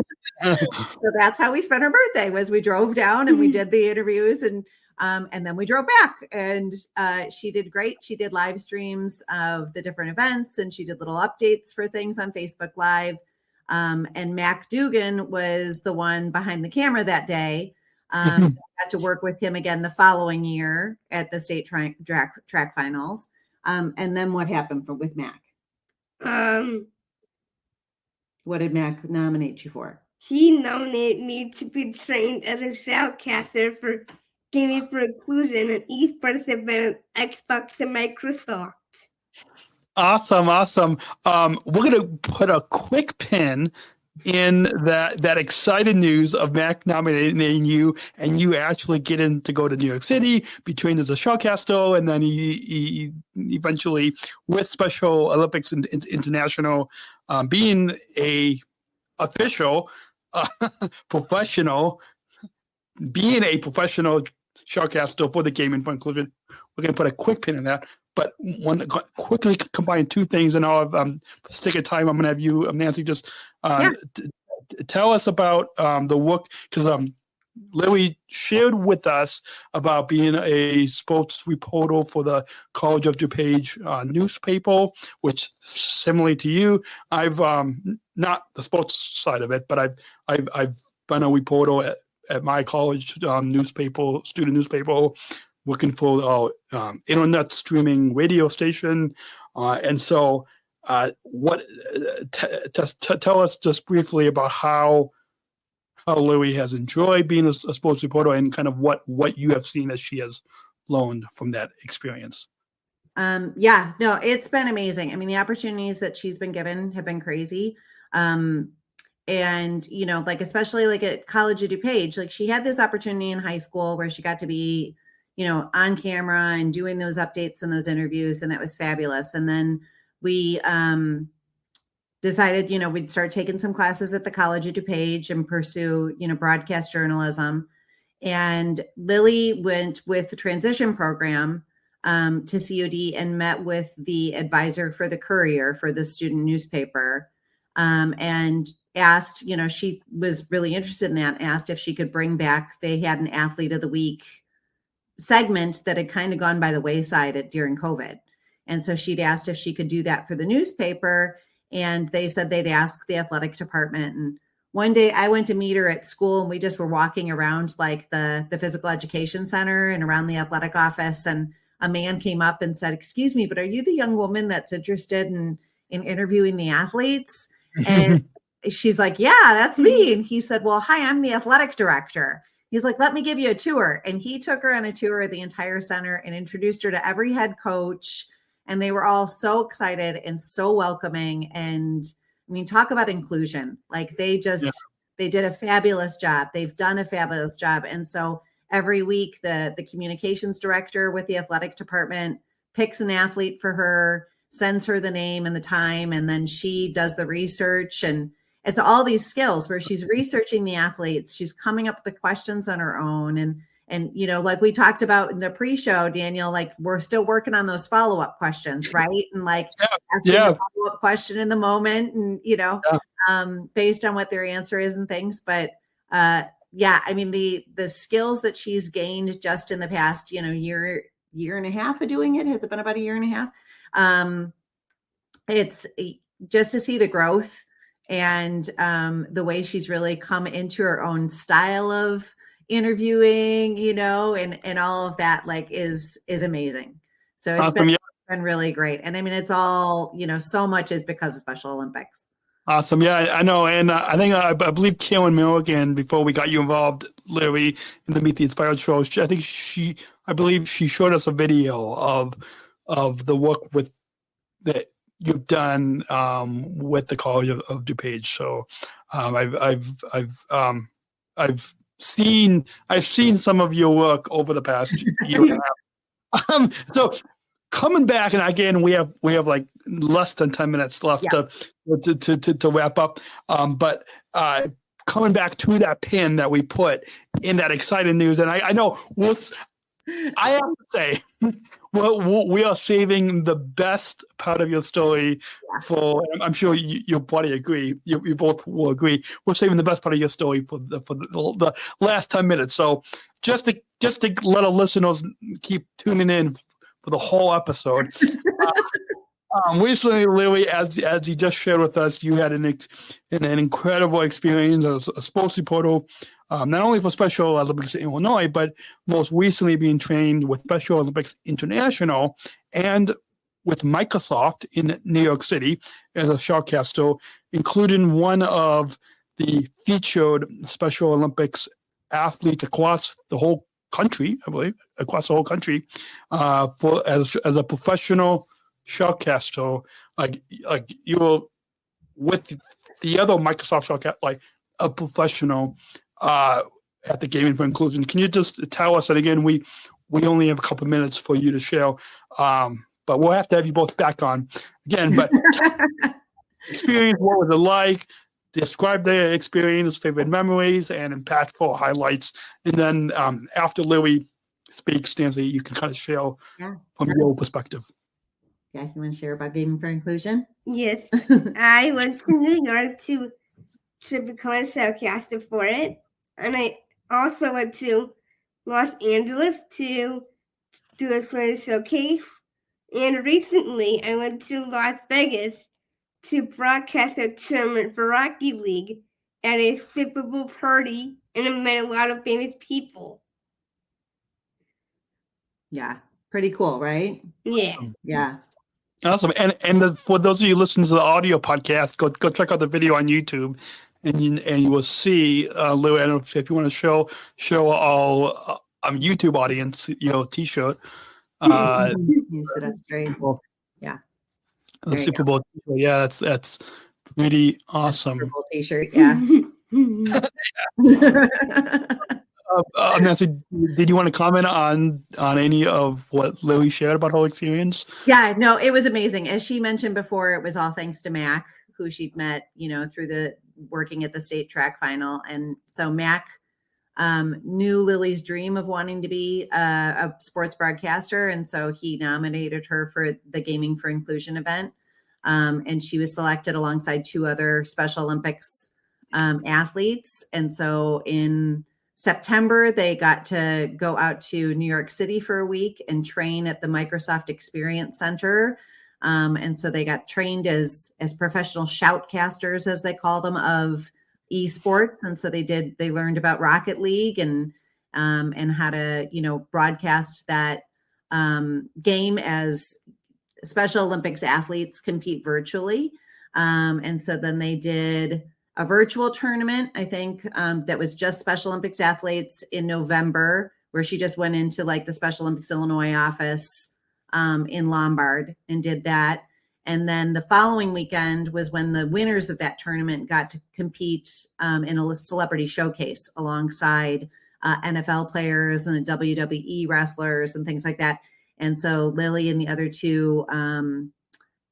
that's how we spent her birthday, was we drove down and we did the interviews and then we drove back, and she did great. She did live streams of the different events, and she did little updates for things on Facebook Live. And Mac Dugan was the one behind the camera that day. I got to work with him again the following year at the state track finals. And then what happened with Mac? What did Mac nominate you for? He nominated me to be trained as a shoutcaster for Gaming for Inclusion and esports event at Xbox and Microsoft. Awesome. We're going to put a quick pin in that excited news of Mac nominating you, and you actually getting to go to New York City, be trained as a showcaster, and then he eventually with Special Olympics International, being a official, professional, being a professional showcaster for the Gaming for Inclusion. We're going to put a quick pin in that. But quickly combine two things, and I'll for the sake of time, I'm going to have you, Nancy, just tell us about the work, because Lily shared with us about being a sports reporter for the College of DuPage newspaper, which, similarly to you, I've not the sports side of it, but I've been a reporter at my college student newspaper, working for internet streaming radio station, and so tell us just briefly about how Lily has enjoyed being a sports reporter, and kind of what you have seen as she has learned from that experience. It's been amazing. I mean, the opportunities that she's been given have been crazy. And, like, especially like at College of DuPage, like she had this opportunity in high school where she got to be, on camera and doing those updates and those interviews. And that was fabulous. And then we decided, we'd start taking some classes at the College of DuPage and pursue, broadcast journalism. And Lily went with the transition program to COD and met with the advisor for the Courier, for the student newspaper, and asked, she was really interested in that, asked if she could bring back, they had an Athlete of the Week segment that had kind of gone by the wayside during COVID. And so she'd asked if she could do that for the newspaper. And they said they'd ask the athletic department. And one day I went to meet her at school, and we just were walking around like the physical education center and around the athletic office. And a man came up and said, "Excuse me, but are you the young woman that's interested in interviewing the athletes?" And she's like, "Yeah, that's me." And he said, "Well, hi, I'm the athletic director." He's like, "Let me give you a tour." And he took her on a tour of the entire center and introduced her to every head coach. And they were all so excited and so welcoming. And I mean, talk about inclusion. Like they did a fabulous job. They've done a fabulous job. And so every week, the communications director with the athletic department picks an athlete for her, sends her the name and the time, and then she does the research. And it's all these skills where she's researching the athletes, she's coming up with the questions on her own. And you know, like we talked about in the pre-show, Daniel, like we're still working on those follow-up questions, right? And like asking a follow-up question in the moment, and you know, based on what their answer is and things. But yeah, I mean, the skills that she's gained just in the past, you know, year and a half of doing it. Has it been about a year and a half? It's just to see the growth and the way she's really come into her own style of interviewing, you know, and all of that, like is amazing. So it's been really great. And I mean, it's all, you know, so much is because of Special Olympics. Awesome. Yeah, I know. And I think, I believe Kaylin Milligan, before we got you involved, Larry, in the Meet the Inspired show, I believe she showed us a video of the work that you've done with the College of DuPage. So I've seen some of your work over the past year and a half. So coming back, and again, we have like less than 10 minutes left to wrap up. But coming back to that pin that we put in that exciting news, and I know I have to say, we are saving the best part of your story for. I'm sure you'll probably agree. You both will agree. We're saving the best part of your story for the last 10 minutes. So just to let our listeners keep tuning in for the whole episode. Recently, Lily, as you just shared with us, you had an incredible experience as a sports reporter, not only for Special Olympics in Illinois, but most recently being trained with Special Olympics International and with Microsoft in New York City as a shoutcaster, including one of the featured Special Olympics athletes across the whole country, I believe, across the whole country, as a professional shoutcaster, like you were with the other Microsoft shoutcaster, like a professional at the Gaming for Inclusion. Can you just tell us? And again, we only have a couple of minutes for you to share, but we'll have to have you both back on again. But experience, what was it like? Describe the experience, favorite memories, and impactful highlights. And then after Lily speaks, Nancy, you can kind of share from your perspective. Yeah, you want to share about Gaming for Inclusion? Yes. I went to New York to become a shoutcaster for it. And I also went to Los Angeles to do a Spanish showcase. And recently I went to Las Vegas to broadcast a tournament for Rocky League at a Super Bowl party, and I met a lot of famous people. Yeah, pretty cool, right? Yeah. Yeah. Awesome. And for those of you listening to the audio podcast, go check out the video on YouTube, and you will see Lou. I don't know if you want to show our YouTube audience your T-shirt. You sit up straight. Yeah. The Super Bowl T-shirt. Yeah, that's pretty awesome. Super Bowl T-shirt. Yeah. Nancy, did you want to comment on any of what Lily shared about her experience? Yeah, no, it was amazing. As she mentioned before, it was all thanks to Mac, who she'd met, you know, through the working at the state track final. And so Mac knew Lily's dream of wanting to be a sports broadcaster. And so he nominated her for the Gaming for Inclusion event. And she was selected alongside two other Special Olympics athletes. And so in September, they got to go out to New York City for a week and train at the Microsoft Experience Center. And so they got trained as professional shoutcasters, as they call them, of esports. And so they learned about Rocket League and how to, broadcast that game as Special Olympics athletes compete virtually. And so then they did a virtual tournament, I think, that was just Special Olympics athletes in November, where she just went into like the Special Olympics Illinois office in Lombard and did that. And then the following weekend was when the winners of that tournament got to compete in a celebrity showcase alongside NFL players and WWE wrestlers and things like that. And so Lily and the other two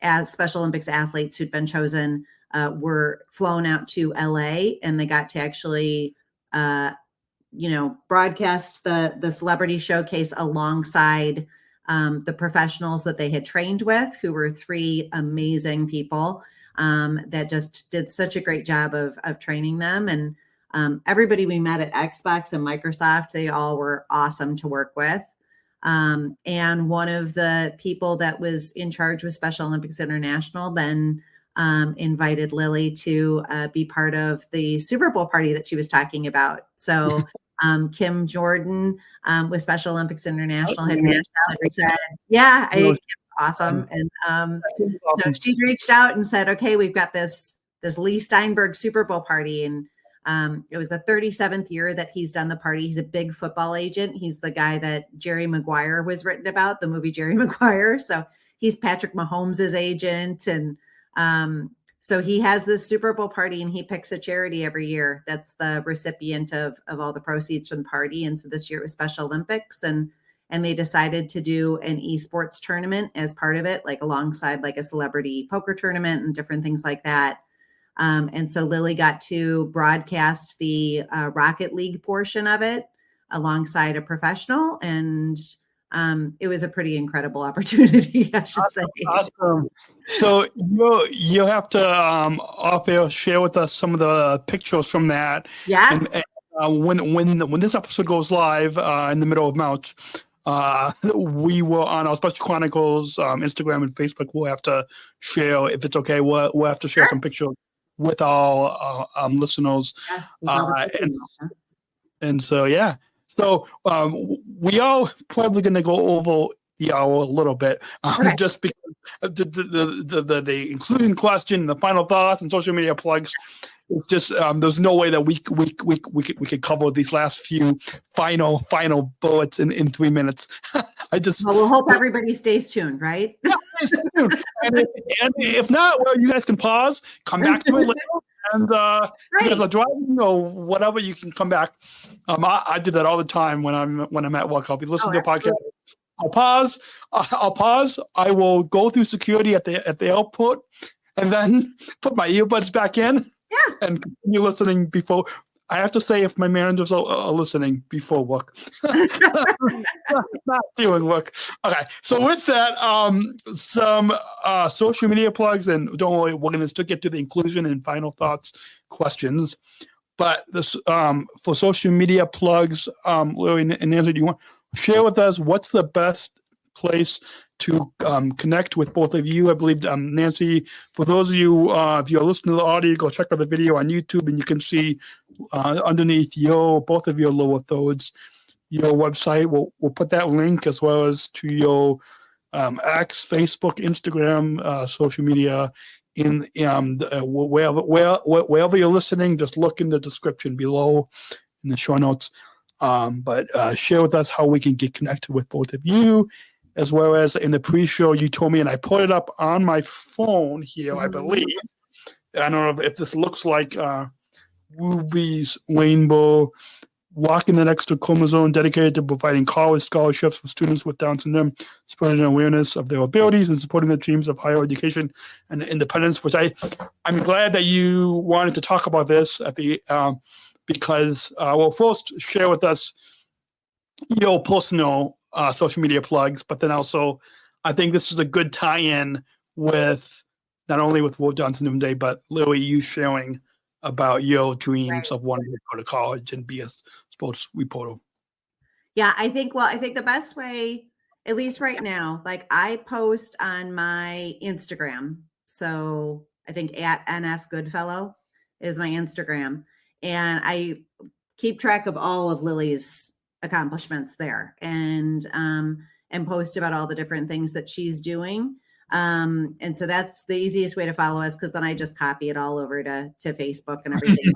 as Special Olympics athletes who'd been chosen were flown out to LA, and they got to actually, broadcast the celebrity showcase alongside the professionals that they had trained with, who were 3 amazing people that just did such a great job of training them. And everybody we met at Xbox and Microsoft, they all were awesome to work with. And one of the people that was in charge with Special Olympics International then invited Lily to be part of the Super Bowl party that she was talking about. So Kim Jordan with Special Olympics International had reached out and said, Kim's awesome. And so she reached out and said, okay, we've got this Lee Steinberg Super Bowl party. And it was the 37th year that he's done the party. He's a big football agent. He's the guy that Jerry Maguire was written about, the movie Jerry Maguire. So he's Patrick Mahomes' agent. And so he has this Super Bowl party, and he picks a charity every year that's the recipient of all the proceeds from the party. And so this year it was Special Olympics, and they decided to do an esports tournament as part of it, like alongside like a celebrity poker tournament and different things like that. And so Lily got to broadcast the Rocket League portion of it alongside a professional. And it was a pretty incredible opportunity, I should say. Awesome. So you'll have to off air share with us some of the pictures from that. Yeah. And when this episode goes live in the middle of March, we will on our Special Chronicles Instagram and Facebook. We'll have to share, if it's okay. We'll have to share some pictures with all listeners. And so, yeah. So we are probably going to go over the hour a little bit, just because the inclusion question, the final thoughts, and social media plugs. It's just there's no way that we could cover these last few final bullets in 3 minutes. We'll hope everybody stays tuned, right? Stay tuned. And if not, well, you guys can pause, come back to it later. And you guys are driving or whatever, you can come back. I do that all the time when I'm at work. I'll be listening to a podcast. I'll pause. I will go through security at the airport, and then put my earbuds back in. Yeah. And continue listening before. I have to say, if my managers are listening before work, not doing work. Okay. So with that, some social media plugs, and don't worry, we're going to still get to the inclusion and final thoughts questions. But this for social media plugs, Lily and Nancy, do you want to share with us what's the best place to connect with both of you? I believe Nancy, for those of you, if you're listening to the audio, go check out the video on YouTube, and you can see underneath both of your lower thirds, your website. We'll put that link as well as to your X, Facebook, Instagram, social media in wherever you're listening. Just look in the description below in the show notes. But share with us how we can get connected with both of you. As well as in the pre-show, you told me, and I put it up on my phone here, I believe. I don't know if this looks like Ruby's Rainbow, Walking the Extra Chromosome, dedicated to providing college scholarships for students with Down syndrome, spreading awareness of their abilities and supporting the dreams of higher education and independence. Which I'm glad that you wanted to talk about this at the because first share with us your personal social media plugs, but then also I think this is a good tie-in with not only with World Down Syndrome Day, but Lily, you sharing about your dreams of wanting to go to college and be a sports reporter. Yeah, I think the best way, at least right now, like I post on my Instagram. So I think at NF Goodfellow. is my Instagram. And I keep track of all of Lily's accomplishments there and post about all the different things that she's doing. And so that's the easiest way to follow us, because then I just copy it all over to Facebook and everything.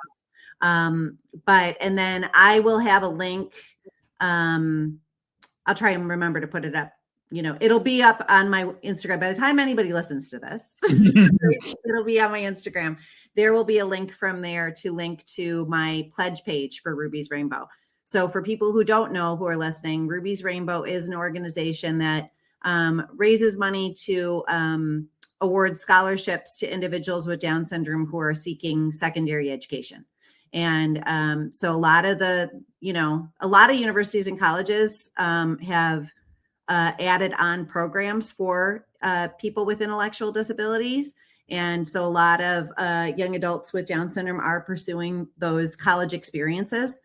And then I will have a link. I'll try and remember to put it up. It'll be up on my Instagram. By the time anybody listens to this, it'll be on my Instagram. There will be a link from there to link to my pledge page for Ruby's Rainbow. So for people who don't know, who are listening, Ruby's Rainbow is an organization that raises money to award scholarships to individuals with Down syndrome who are seeking secondary education. And so a lot of universities and colleges have added on programs for people with intellectual disabilities. And so a lot of young adults with Down syndrome are pursuing those college experiences,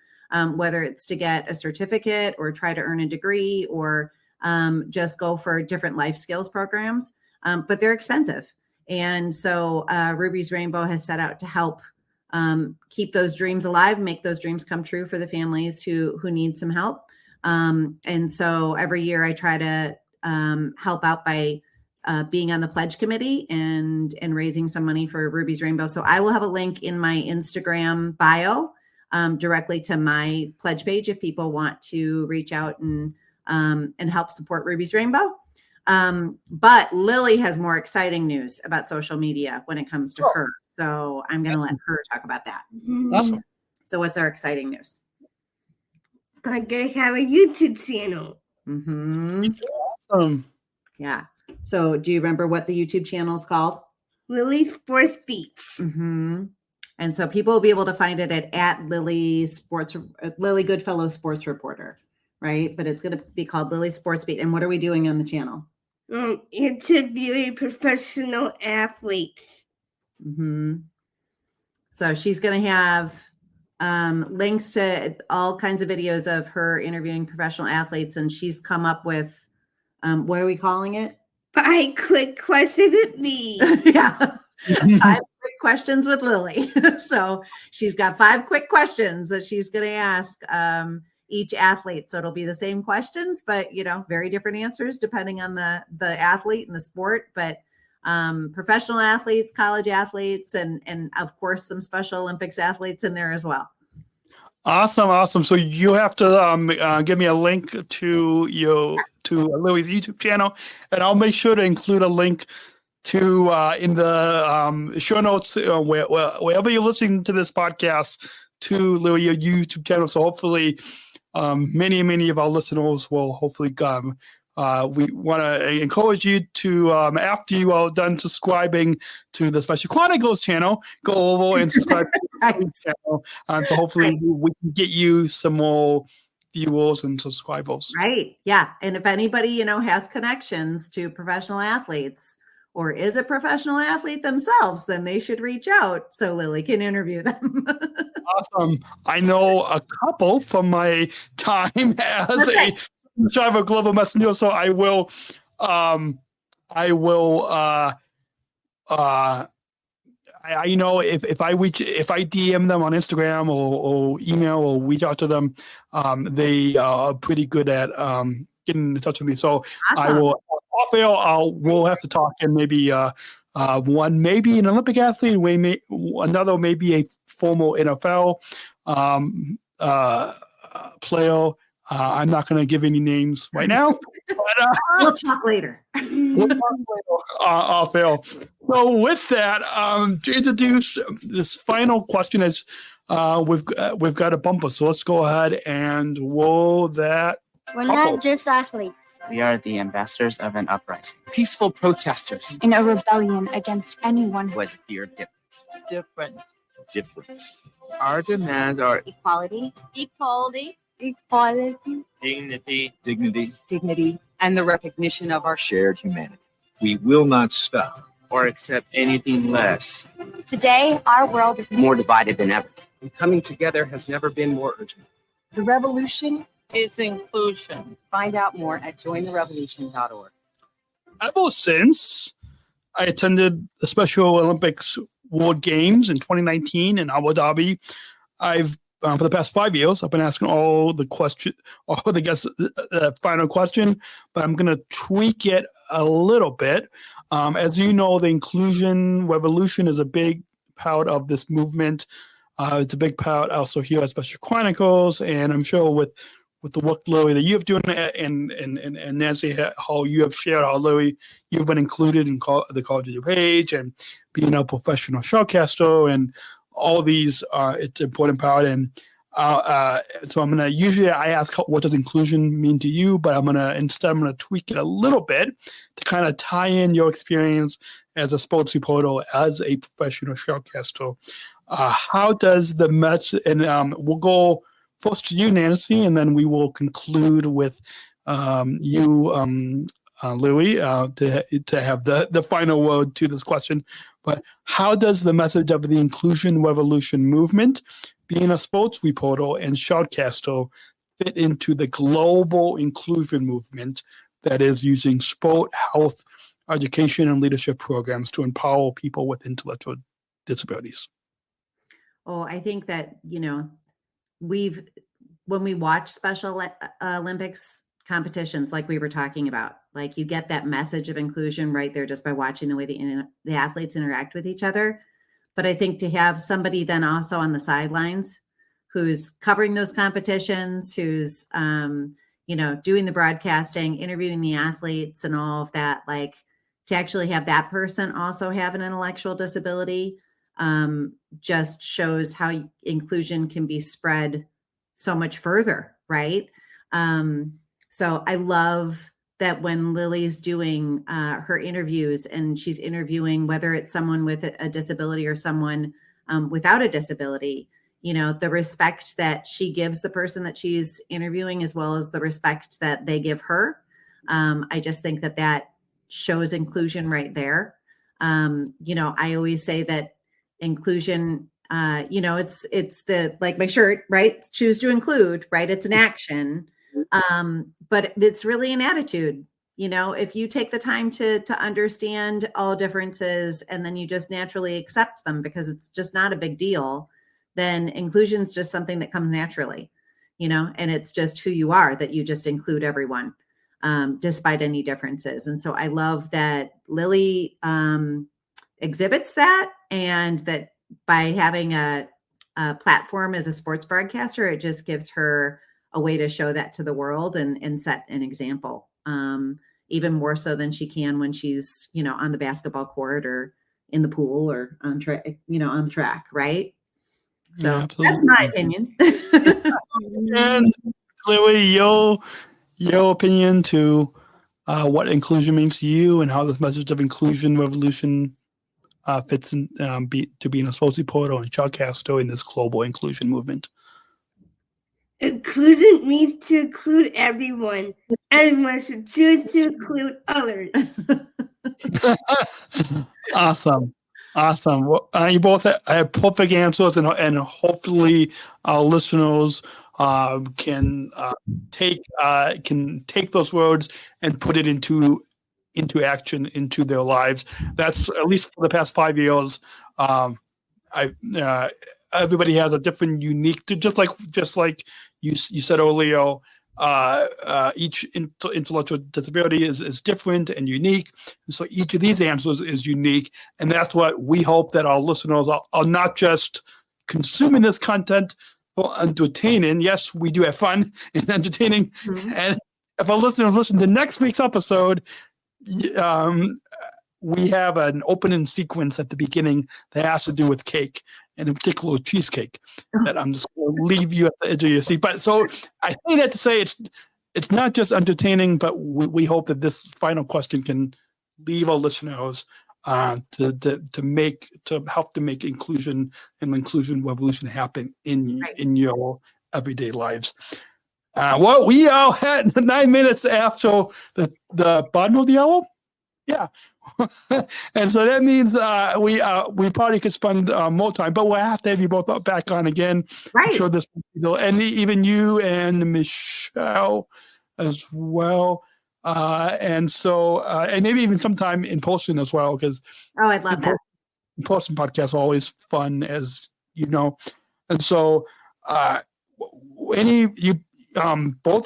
whether it's to get a certificate or try to earn a degree or just go for different life skills programs. But they're expensive. And so Ruby's Rainbow has set out to help keep those dreams alive, make those dreams come true for the families who need some help. And so every year I try to help out by being on the pledge committee and raising some money for Ruby's Rainbow. So I will have a link in my Instagram bio directly to my pledge page if people want to reach out and help support Ruby's Rainbow. But Lily has more exciting news about social media when it comes to her. So I'm going to let her talk about that. Awesome. So what's our exciting news? I'm going to have a YouTube channel. Mm-hmm. Awesome. Yeah. So do you remember what the YouTube channel is called? Lily Sports Beats. Mm-hmm. And so people will be able to find it at Lily Goodfellow Sports Reporter, right? But it's going to be called Lily Sports Beat. And what are we doing on the channel? Interviewing professional athletes. Mm-hmm. So she's going to have links to all kinds of videos of her interviewing professional athletes. And she's come up with, what are we calling it? 5 quick questions with me. Yeah. 5 quick questions with Lily. So she's got 5 quick questions that she's going to ask each athlete. So it'll be the same questions, but very different answers depending on the athlete and the sport. But professional athletes, college athletes, and of course some Special Olympics athletes in there as well. Awesome. So you have to give me a link to Lily's YouTube channel, and I'll make sure to include a link to in the show notes wherever you're listening to this podcast to Lily's YouTube channel. So hopefully, many of our listeners will hopefully come. We want to encourage you to, after you are done subscribing to the Special Chronicles channel, go over and subscribe to the channel. So hopefully we can get you some more viewers and subscribers. Right. Yeah. And if anybody, has connections to professional athletes or is a professional athlete themselves, then they should reach out so Lily can interview them. Awesome. I know a couple from my time as a driver global messenger, so I will if I DM them on Instagram or email or reach out to them, they are pretty good at getting in touch with me. So awesome. We'll have to talk, and maybe one maybe an Olympic athlete, another maybe a former NFL player. I'm not going to give any names right now. But, we'll talk later. Off air. So with that, to introduce this final question is, we've got a bumper. So let's go ahead and roll that. We're not just athletes. We are the ambassadors of an uprising. Peaceful protesters. In a rebellion against anyone who has a fear of difference. Difference. Our demands are equality. Dignity. And the recognition of our shared humanity. We will not stop or accept anything less. Today, our world is more divided than ever. And coming together has never been more urgent. The revolution is inclusion. Find out more at jointherevolution.org. Ever since I attended the Special Olympics World Games in 2019 in Abu Dhabi. I've for the past 5 years, I've been asking all the guests the final question, but I'm going to tweak it a little bit. As you know, the inclusion revolution is a big part of this movement. It's a big part also here at Special Chronicles, and I'm sure with the work, Lily, that you have doing, and Nancy, how you have shared how, Lily, you've been included in the College of Your Page and being a professional showcaster, and all these it's an important part. And so I'm gonna usually I ask what does inclusion mean to you, but I'm gonna tweak it a little bit to kind of tie in your experience as a sports reporter, as a professional showcaster. How does the message? And we'll go first to you, Nancy, and then we will conclude with you, Louie, to have the final word to this question. But how does the message of the inclusion revolution movement, being a sports reporter and shortcaster, fit into the global inclusion movement that is using sport, health, education, and leadership programs to empower people with intellectual disabilities? Oh, I think that, when we watch Special Olympics competitions, like we were talking about, like you get that message of inclusion right there just by watching the way the athletes interact with each other. But I think to have somebody then also on the sidelines who's covering those competitions, who's, doing the broadcasting, interviewing the athletes and all of that, like to actually have that person also have an intellectual disability, just shows how inclusion can be spread so much further, right? So I love that when Lily's doing her interviews and she's interviewing, whether it's someone with a disability or someone without a disability, the respect that she gives the person that she's interviewing, as well as the respect that they give her. I just think that shows inclusion right there. I always say that inclusion, it's the, like my shirt, right? Choose to include, right? It's an action. But it's really an attitude. If you take the time to understand all differences and then you just naturally accept them because it's just not a big deal, then inclusion is just something that comes naturally, and it's just who you are, that you just include everyone, despite any differences. And so I love that Lily exhibits that, and that by having a platform as a sports broadcaster, it just gives her a way to show that to the world and set an example, even more so than she can when she's, on the basketball court or in the pool or on the track. Right. So that's my opinion. And Louie, your opinion to what inclusion means to you and how this message of inclusion revolution fits in to being a sports reporter and showcaster in this global inclusion movement. Inclusion means to include everyone. Everyone should choose to include others. Awesome. Well, you both have perfect answers, and hopefully our listeners can take those words and put it into action into their lives. That's at least for the past 5 years. Everybody has a different, unique, just like you said earlier. Each intellectual disability is different and unique. And so each of these answers is unique. And that's what we hope that our listeners are not just consuming this content for entertaining. Yes, we do have fun in entertaining. Mm-hmm. And if our listeners listen to next week's episode, we have an opening sequence at the beginning that has to do with cake, and in particular cheesecake, that I'm just going to leave you at the edge of your seat. But so I say that to say it's not just entertaining, but we hope that this final question can leave our listeners to help to make inclusion and the inclusion revolution happen in your everyday lives. Well, we are at 9 minutes after the bottom of the hour. Yeah. And so that means we probably could spend more time, but we'll have to have you both back on again. Right. I'm sure this, and even you and Michelle as well. And so, and maybe even sometime in person as well, because I'd love that. posting podcasts are always fun, as you know. And so, both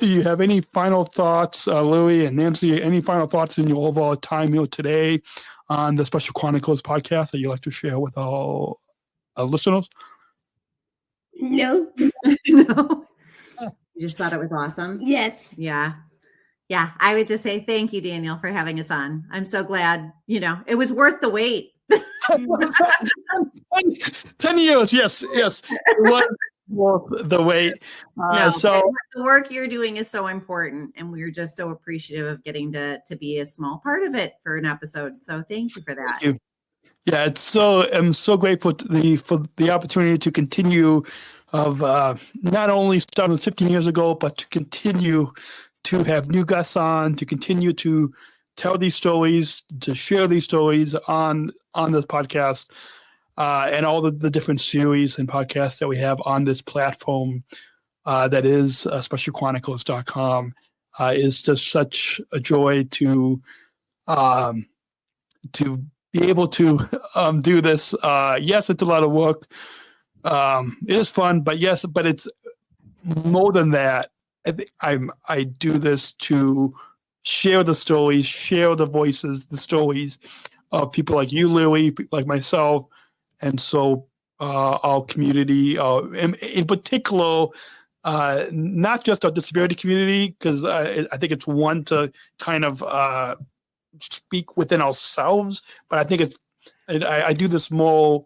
of you have any final thoughts, Louie and Nancy? Any final thoughts in your overall time here today on the Special Chronicles podcast that you'd like to share with our listeners? No. No. You just thought it was awesome? Yes. Yeah. Yeah. I would just say thank you, Daniel, for having us on. I'm so glad, it was worth the wait. 10 years. Yes. The wait. So the work you're doing is so important, and we're just so appreciative of getting to be a small part of it for an episode. So thank you for that. Thank you. Yeah, I'm so grateful for the opportunity to continue of not only starting 15 years ago, but to continue to have new guests on, to continue to tell these stories, to share these stories on this podcast, and all the different series and podcasts that we have on this platform that is specialchronicles.com. Is just such a joy to be able to do this. Yes, it's a lot of work. It is fun, but it's more than that. I do this to share the stories, share the voices, the stories of people like you, Louie, like myself, and so our community, in particular, not just our disability community, because I think it's one to kind of speak within ourselves, but I think I do this more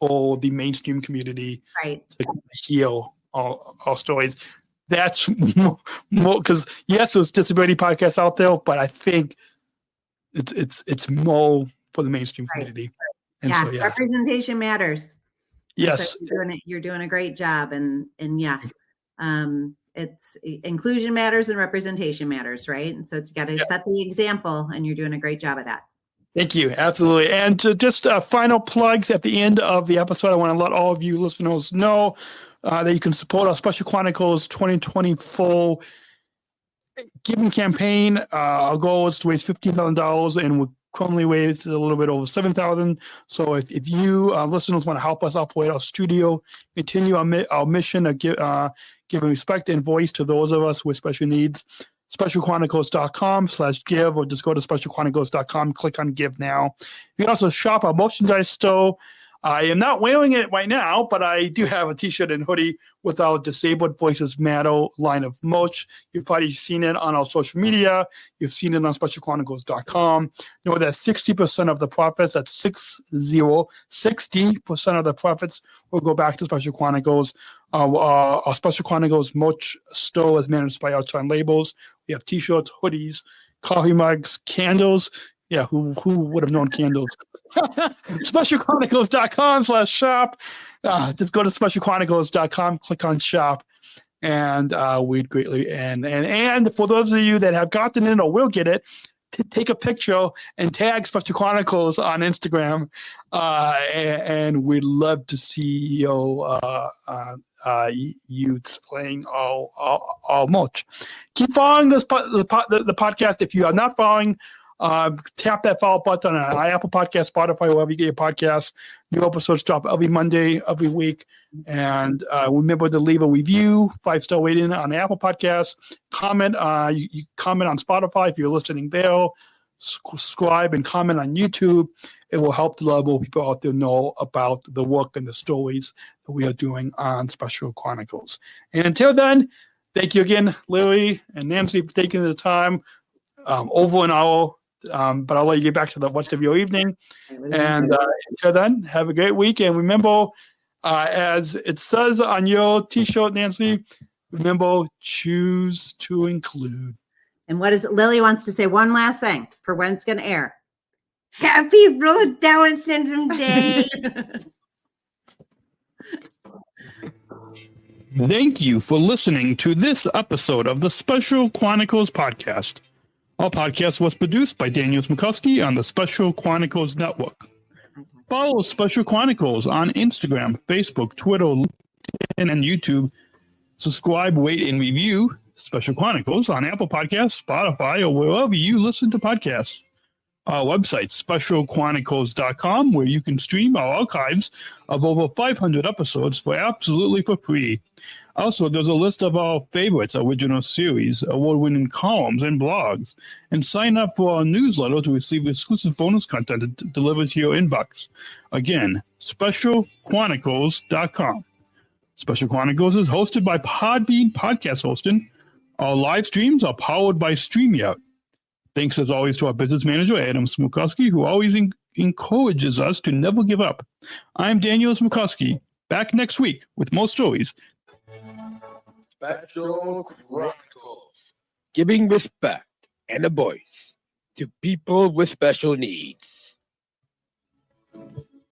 for the mainstream community, right, to heal our stories. That's more because yes, there's disability podcasts out there, but I think it's more for the mainstream community. And yeah, so, yeah, representation matters. Yes, so you're doing a great job, and yeah, it's inclusion matters and representation matters, right? And so it's got to set the example, and you're doing a great job of that. Thank you. Absolutely. And just final plugs at the end of the episode. I want to let all of you listeners know that you can support our Special Chronicles 2024 giving campaign. Our goal is to raise $15,000, and we're currently raised a little bit over $7,000. So if you listeners want to help us operate our studio, continue our mission of giving respect and voice to those of us with special needs, specialchronicles.com/give, or just go to specialchronicles.com, click on give now. You can also shop our merchandise store. I am not wearing it right now, but I do have a t-shirt and hoodie with our Disabled Voices Matter line of merch. You've probably seen it on our social media. You've seen it on specialchronicles.com. Know that 60% of the profits, that's 60% of the profits will go back to Special Chronicles. Our Special Chronicles merch store is managed by Outside Labels. We have t-shirts, hoodies, coffee mugs, candles. Yeah, who would have known candles? specialchronicles.com/shop. Just go to specialchronicles.com, click on shop, and we'd greatly and for those of you that have gotten it or will get it, take a picture and tag Special Chronicles on Instagram, and we'd love to see you displaying all merch. Keep following the podcast. If you are not following, tap that follow button on Apple Podcast, Spotify, wherever you get your podcasts. New episodes drop every Monday, every week. And remember to leave a review, 5-star rating on Apple Podcasts. Comment. You comment on Spotify if you're listening there. Subscribe and comment on YouTube. It will help the level people out there know about the work and the stories that we are doing on Special Chronicles. And until then, thank you again, Louie and Nancy, for taking the time. Over an hour. But I'll let you get back to the rest of your evening. And until then, have a great week. And remember, as it says on your t-shirt, Nancy, remember, choose to include. And what is it? Lily wants to say one last thing for when it's going to air. Happy Road Down Syndrome Day. Thank you for listening to this episode of the Special Chronicles Podcast. Our podcast was produced by Daniel Smrokowski on the Special Chronicles Network. Follow Special Chronicles on Instagram, Facebook, Twitter, LinkedIn, and YouTube. Subscribe, rate, and review Special Chronicles on Apple Podcasts, Spotify, or wherever you listen to podcasts. our website, specialchronicles.com, where you can stream our archives of over 500 episodes for absolutely for free. Also, there's a list of our favorites, original series, award-winning columns, and blogs. And sign up for our newsletter to receive exclusive bonus content delivered to your inbox. Again, specialchronicles.com. Special Chronicles is hosted by Podbean Podcast Hosting. Our live streams are powered by StreamYard. Thanks, as always, to our business manager, Adam Smrokowski, who always encourages us to never give up. I'm Daniel Smrokowski, back next week with more stories. Special Chronicles, giving respect and a voice to people with special needs.